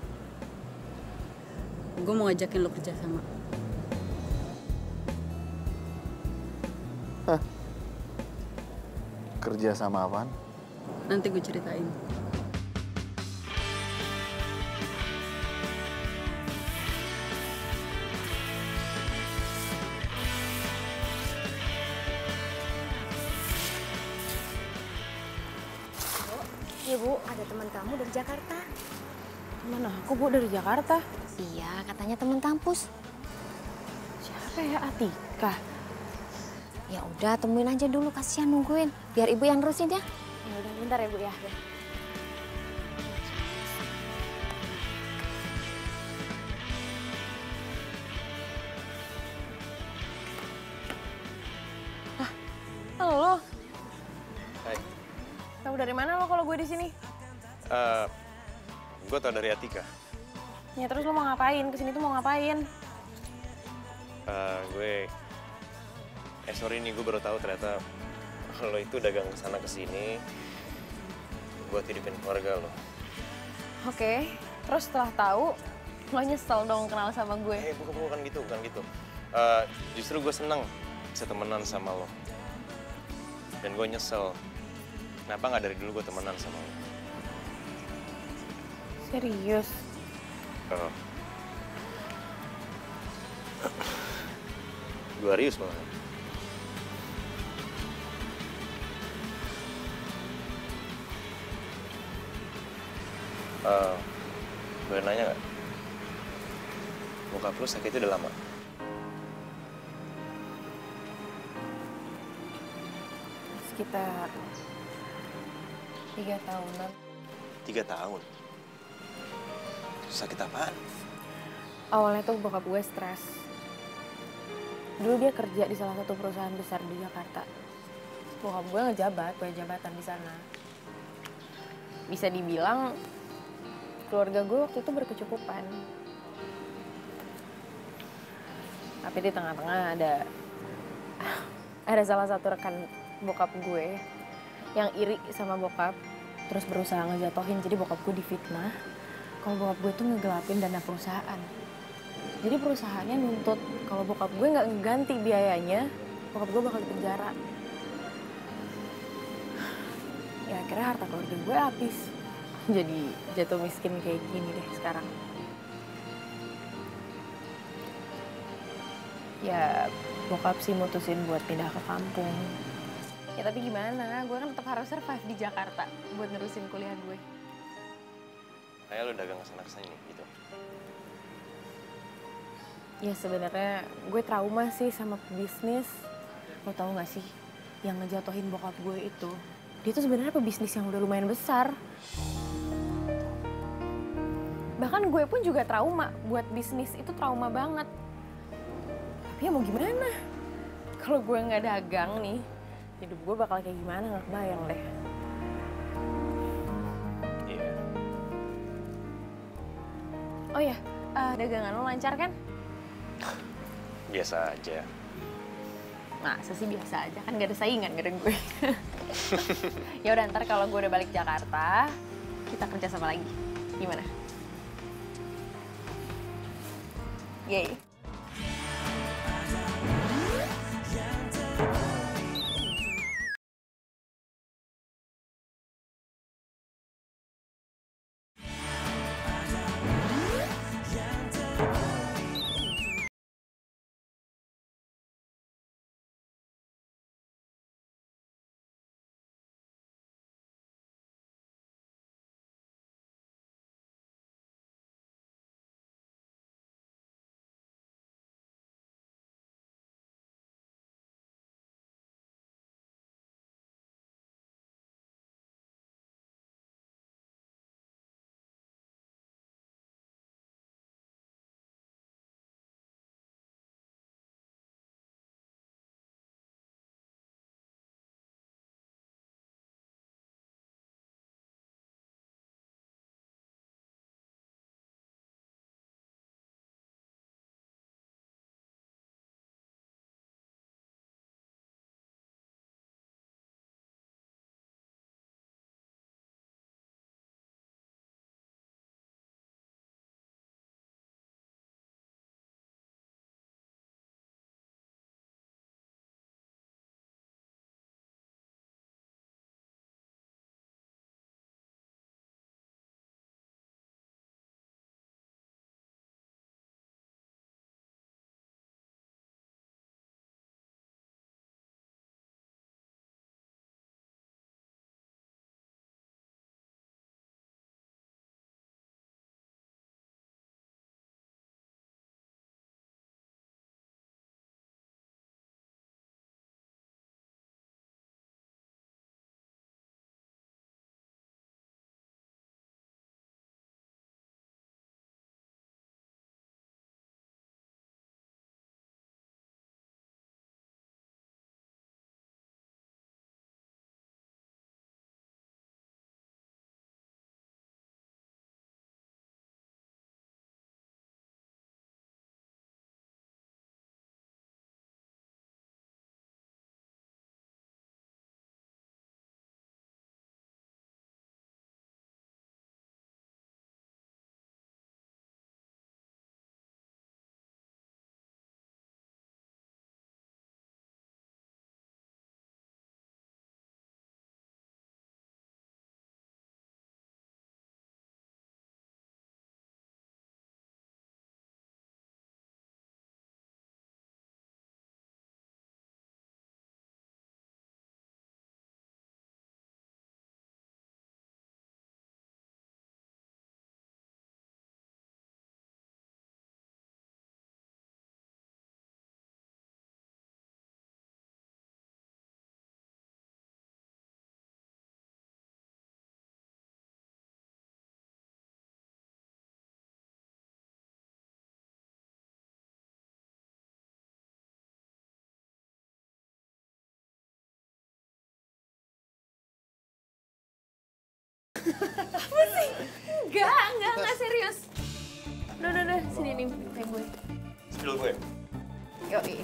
Gue mau ngajakin lo kerja sama. Kerja sama apaan? Nanti gue ceritain. Iya Bu, ada teman kamu dari Jakarta. Mana aku Bu dari Jakarta? Iya, katanya teman kampus. Siapa ya, Atika? Ya udah, temuin aja dulu, kasihan nungguin. Biar Ibu yang nerusin ya. Ya udah, bentar ya Bu ya. Halo. Hai. Tahu dari mana lo kalau gue di sini? Gue tau dari Atika. Ya terus lo mau ngapain? Kesini tuh mau ngapain? Sorry nih, gue baru tahu ternyata lo itu dagang kesana kesini buat hidupin keluarga lo. Oke, terus setelah tahu, lo nyesel dong kenal sama gue. Bukan gitu, bukan gitu. Justru gue seneng bisa temenan sama lo. Dan gue nyesel, kenapa nggak dari dulu gue temenan sama lo. Serius? Gue serius banget. Boleh nanya nggak? Bokap lu sakitnya udah lama? Sekitar 3 tahunan. 3 tahun? Sakit apaan? Awalnya tuh bokap gue stres. Dulu dia kerja di salah satu perusahaan besar di Jakarta. Bokap gue ngejabat, punya jabatan di sana. Bisa dibilang keluarga gue waktu itu berkecukupan. Tapi di tengah-tengah ada salah satu rekan bokap gue yang iri sama bokap, terus berusaha ngejatohin. Jadi bokap gue difitnah kalau bokap gue tuh ngegelapin dana perusahaan. Jadi perusahaannya nuntut kalau bokap gue nggak ngeganti biayanya, bokap gue bakal dipenjara. Ya akhirnya harta keluarga gue habis. Jadi jatuh miskin kayak gini deh sekarang. Ya bokap sih mutusin buat pindah ke kampung. Ya tapi gimana, gue kan tetap harus survive di Jakarta buat nerusin kuliah gue. Kayak lo dagang kesana-kesana nih, gitu? Ya sebenarnya gue trauma sih sama pebisnis. Lo tau gak sih, yang ngejatuhin bokap gue itu, dia tuh sebenarnya pebisnis yang udah lumayan besar. Bahkan gue pun juga trauma, buat bisnis itu trauma banget. Tapi ya mau gimana? Kalau gue nggak dagang nih, hidup gue bakal kayak gimana nggak kebayang deh. Iya. Oh ya, dagangan lo lancar kan? Biasa aja. Masa sih biasa aja, kan gak ada saingan gak ada gue. Ya udah ntar kalau gue udah balik Jakarta, kita kerja sama lagi. Gimana? Yay. Apa sih? Enggak serius. Udah, sini nih, teh gue. Spill gue. Yoi.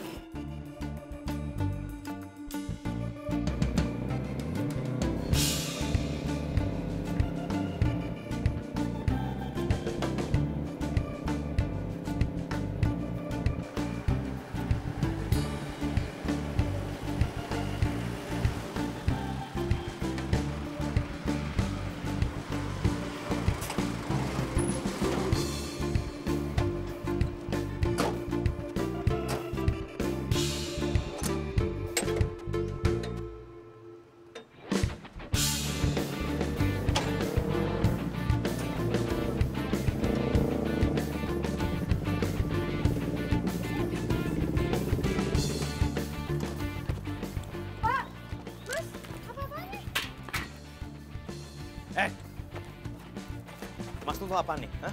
Mas tuh apa nih? Hah?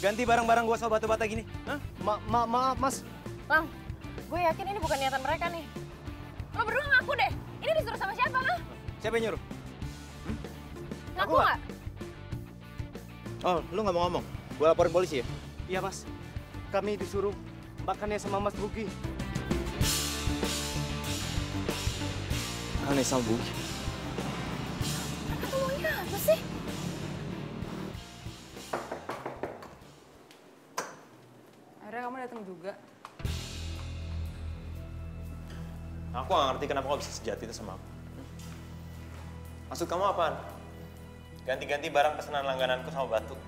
Ganti barang-barang gua sama batu bata gini? Hah? Maaf, Mas. Lang, gue yakin ini bukan niatan mereka nih. Lo berdua ngaku deh, ini disuruh sama siapa, ha? Siapa yang nyuruh? Ngaku nggak? Oh, lu nggak mau ngomong? Gua laporin polisi ya? Iya, Mas. Kami disuruh makannya sama Mas Bugi. Makannya sama Bugi? Kamu maunya apa sih? Akhirnya kamu datang juga. Aku gak ngerti kenapa kau bisa sejahat itu sama aku. Maksud kamu apaan? Ganti-ganti barang pesanan langgananku sama batu.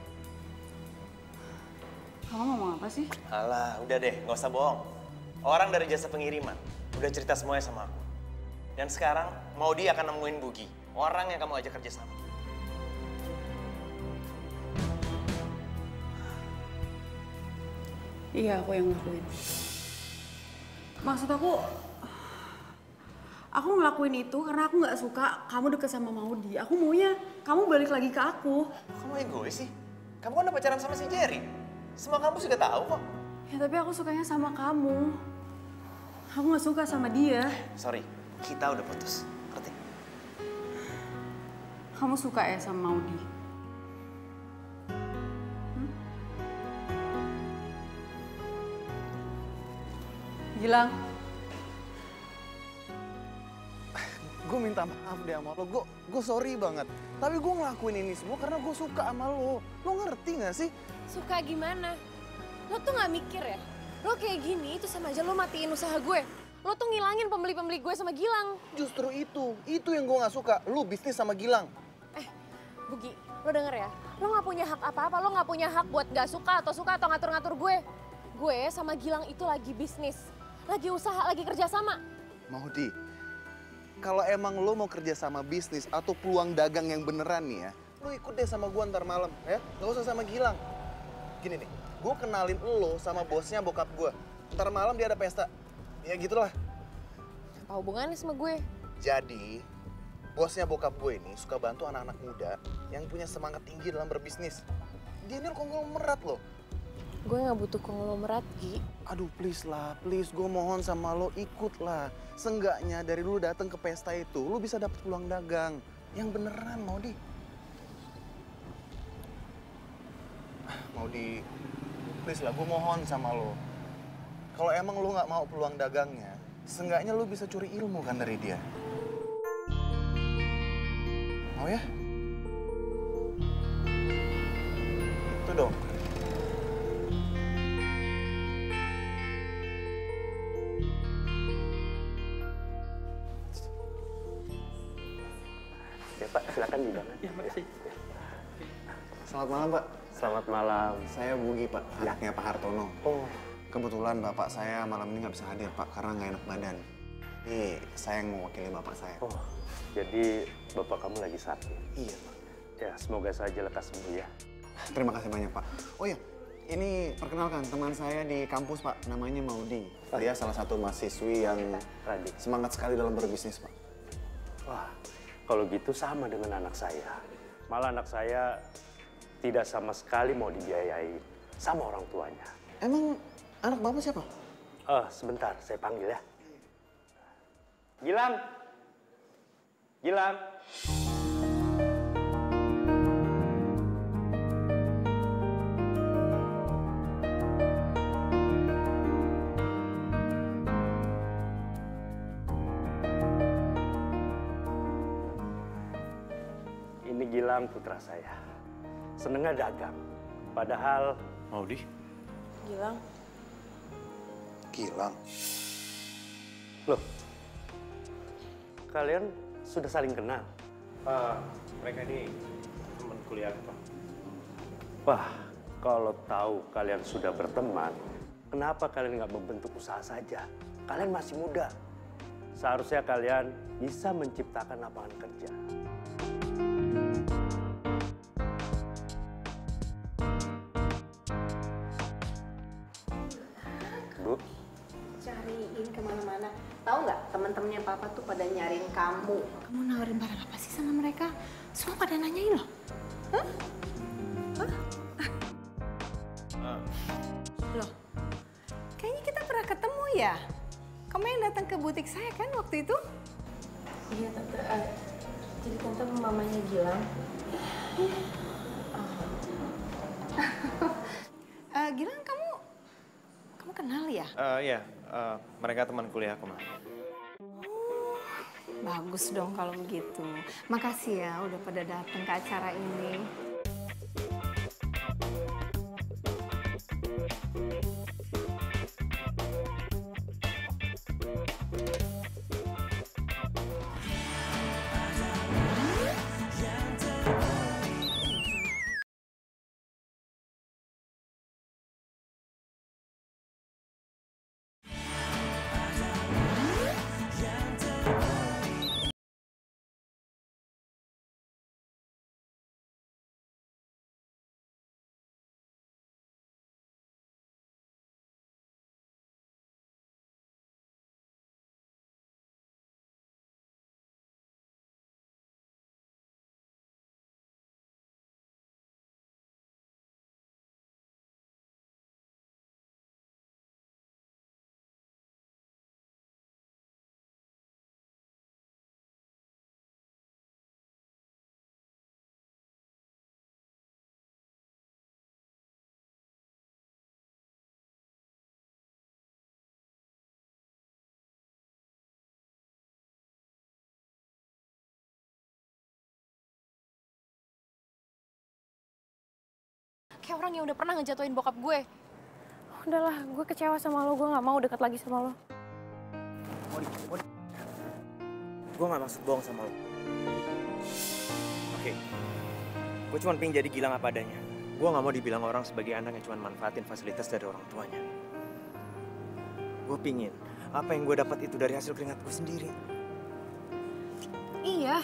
Kamu ngomong apa sih? Alah, udah deh, gak usah bohong. Orang dari jasa pengiriman udah cerita semuanya sama aku. Dan sekarang Maudi akan nemuin Bugi, orang yang kamu ajak kerja sama. Iya, aku yang ngelakuin. Maksud aku ngelakuin itu karena aku nggak suka kamu deket sama Maudi. Aku maunya kamu balik lagi ke aku. Kamu egois sih? Kamu kan udah pacaran sama si Jerry. Semua kamu sudah tahu kok. Ya tapi aku sukanya sama kamu. Aku nggak suka sama dia. Sorry, kita udah putus. Ngerti? Kamu suka ya sama Maudi? Gilang. Gue minta maaf deh sama lo, gue sorry banget. Tapi gue ngelakuin ini semua karena gue suka sama lo. Lo ngerti gak sih? Suka gimana? Lo tuh gak mikir ya? Lo kayak gini itu sama aja lo matiin usaha gue. Lo tuh ngilangin pembeli-pembeli gue sama Gilang. Justru itu yang gue gak suka. Lo bisnis sama Gilang. Bugi, lo denger ya? Lo gak punya hak apa-apa, lo gak punya hak buat gak suka atau ngatur-ngatur gue. Gue sama Gilang itu lagi bisnis, lagi usaha, lagi kerja sama. Maudi, kalau emang lo mau kerja sama bisnis atau peluang dagang yang beneran nih ya, lo ikut deh sama gue ntar malam ya, gak usah sama Gilang. Gini nih, gue kenalin lo sama bosnya bokap gue. Ntar malam dia ada pesta, ya gitulah. Apa hubungannya sama gue? Jadi, bosnya bokap gue ini suka bantu anak-anak muda yang punya semangat tinggi dalam berbisnis. Dia ini konglomerat loh. Gue gak butuh konglomerat, Gi. Aduh please lah, please gue mohon sama lo ikut lah. Seenggaknya dari lu datang ke pesta itu, lu bisa dapet peluang dagang. Yang beneran, Maudi. Maudi, please lah, gue mohon sama lo. Kalau emang lu gak mau peluang dagangnya, seenggaknya lu bisa curi ilmu kan dari dia. Mau ya? Itu dong. Ya Pak, silakan di dalam. Ya, makasih. Selamat malam Pak. Selamat malam. Saya Bugi Pak, anaknya Pak Hartono. Oh. Kebetulan Bapak saya malam ini nggak bisa hadir Pak, karena nggak enak badan. Jadi saya yang mewakili Bapak saya. Oh, jadi Bapak kamu lagi sakit? Iya Pak. Ya, semoga saja lekas sembuh ya. Terima kasih banyak Pak. Oh iya, ini perkenalkan teman saya di kampus Pak, namanya Maudi. Dia salah satu mahasiswi yang semangat sekali dalam berbisnis Pak. Wah, kalau gitu sama dengan anak saya. Malah anak saya tidak sama sekali mau dibiayai sama orang tuanya. Emang anak Bapak siapa? Sebentar, saya panggil ya. Gilang! Gilang! Gilang putra saya. Senengnya dagang. Padahal... Maudi? Gilang. Gilang? Loh, kalian sudah saling kenal? Mereka ini teman kuliah Pak. Wah, kalau tahu kalian sudah berteman, kenapa kalian nggak membentuk usaha saja? Kalian masih muda. Seharusnya kalian bisa menciptakan lapangan kerja. Bu? Cariin kemana-mana. Tahu nggak teman-temannya papa tuh pada nyariin kamu. Kamu nawarin barang apa sih sama mereka? Semua pada nanyain loh. Hah? Loh, kayaknya kita pernah ketemu ya? Kamu yang datang ke butik saya kan waktu itu? Iya tante, jadi tante mamanya Gilang. Gilang kamu kenal ya? Iya, mereka teman kuliah aku, Ma. Bagus dong kalau begitu. Makasih ya udah pada datang ke acara ini. Kayak orang yang udah pernah ngejatuhin bokap gue. Udahlah, gue kecewa sama lo, gue nggak mau dekat lagi sama lo. Gue gak maksud bohong sama lo. Oke, gue cuma pengen jadi Gilang apa adanya. Gue gak mau dibilang orang sebagai anak yang cuma manfaatin fasilitas dari orang tuanya. Gue pingin apa yang gue dapat itu dari hasil keringat gue sendiri. Iya,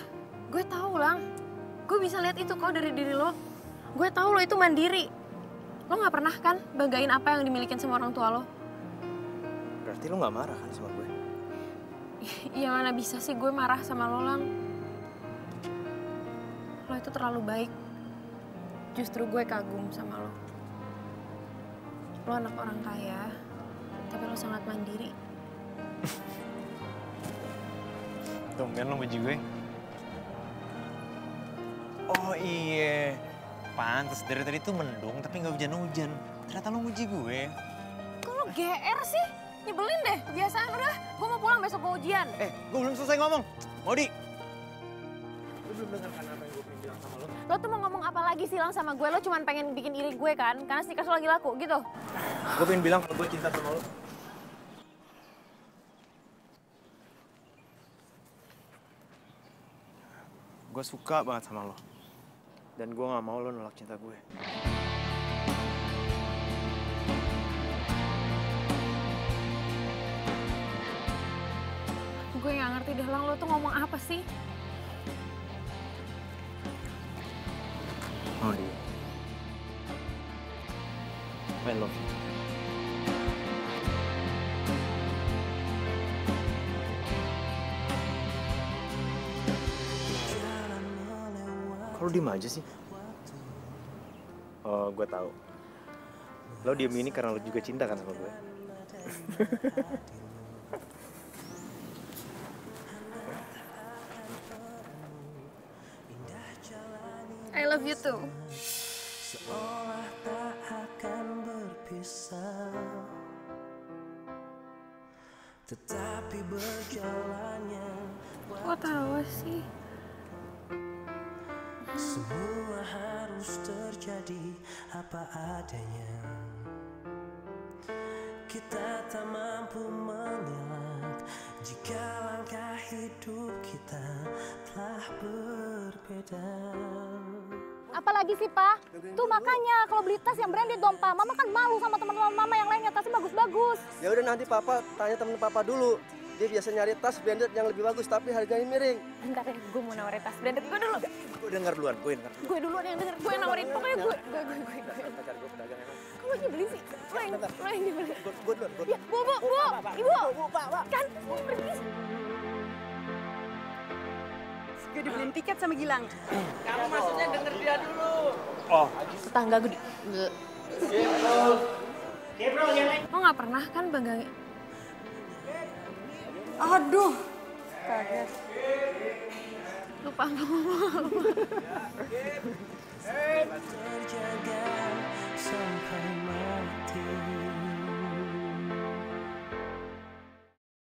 gue tahu Lang. Gue bisa lihat itu kok dari diri lo. Gue tahu lo itu mandiri. Lo nggak pernah kan banggain apa yang dimilikin sama orang tua lo? Berarti lo gak marah kan sama gue? Ya mana bisa sih gue marah sama lo, Lang. Lo itu terlalu baik. Justru gue kagum sama lo. Lo anak orang kaya, tapi lo sangat mandiri. Tumben lo muji gue. Oh iya, pantes dari tadi tuh mendung tapi nggak hujan-hujan. Ternyata lo muji gue. Kok lo GR sih? Nyebelin deh, kebiasaan udah. Gue mau pulang besok mau ujian. Gue belum selesai ngomong. Maudi. Lo belum dengarkan apa yang gue pengen bilang sama lo? Lo tuh mau ngomong apa lagi sih Lang sama gue? Lo cuma pengen bikin iri gue kan? Karena sneakers lo lagi laku gitu. Gue pengen bilang kalau gue cinta sama lo. Gue suka banget sama lo. Dan gue gak mau lo nolak cinta gue. Gue nggak ngerti deh, Lang. Lo tuh ngomong apa sih? Maudi. I love you. Kok lo diem aja sih? Oh, gue tahu. Lo diem ini karena lo juga cinta kan sama gue? I love you too. Seolah tak akan berpisah, tetapi berjalannya. Kok tahu sih? Semua harus terjadi apa adanya. Kita tak mampu mengelak jika langkah hidup kita telah berbeda. Apalagi sih, Pak? Tuh makanya kalau beli tas yang branded dong, Pak. Mama kan malu sama teman-teman Mama yang lainnya, tasnya bagus-bagus. Ya udah nanti Papa tanya temen Papa dulu. Dia biasa nyari tas branded yang lebih bagus tapi harganya miring. Bentar ya, gue mau nawarin tas branded gue dulu. Gue denger duluan, gue denger. Gue duluan yang denger, gue yang nawarin. Pokoknya gue. Pacar gue pedagang emang. Kok lo nyebelin sih? Lo yang nyebelin. Gue duluan. Ya, Bu, Ibu. Kan, mau pergi. Gue dibeliin tiket sama Gilang. Kamu maksudnya denger dia dulu. Oh. Tetangga gue Bro, yang lain. Lo nggak pernah kan pegang... Aduh, kaget. Lupa ngomong.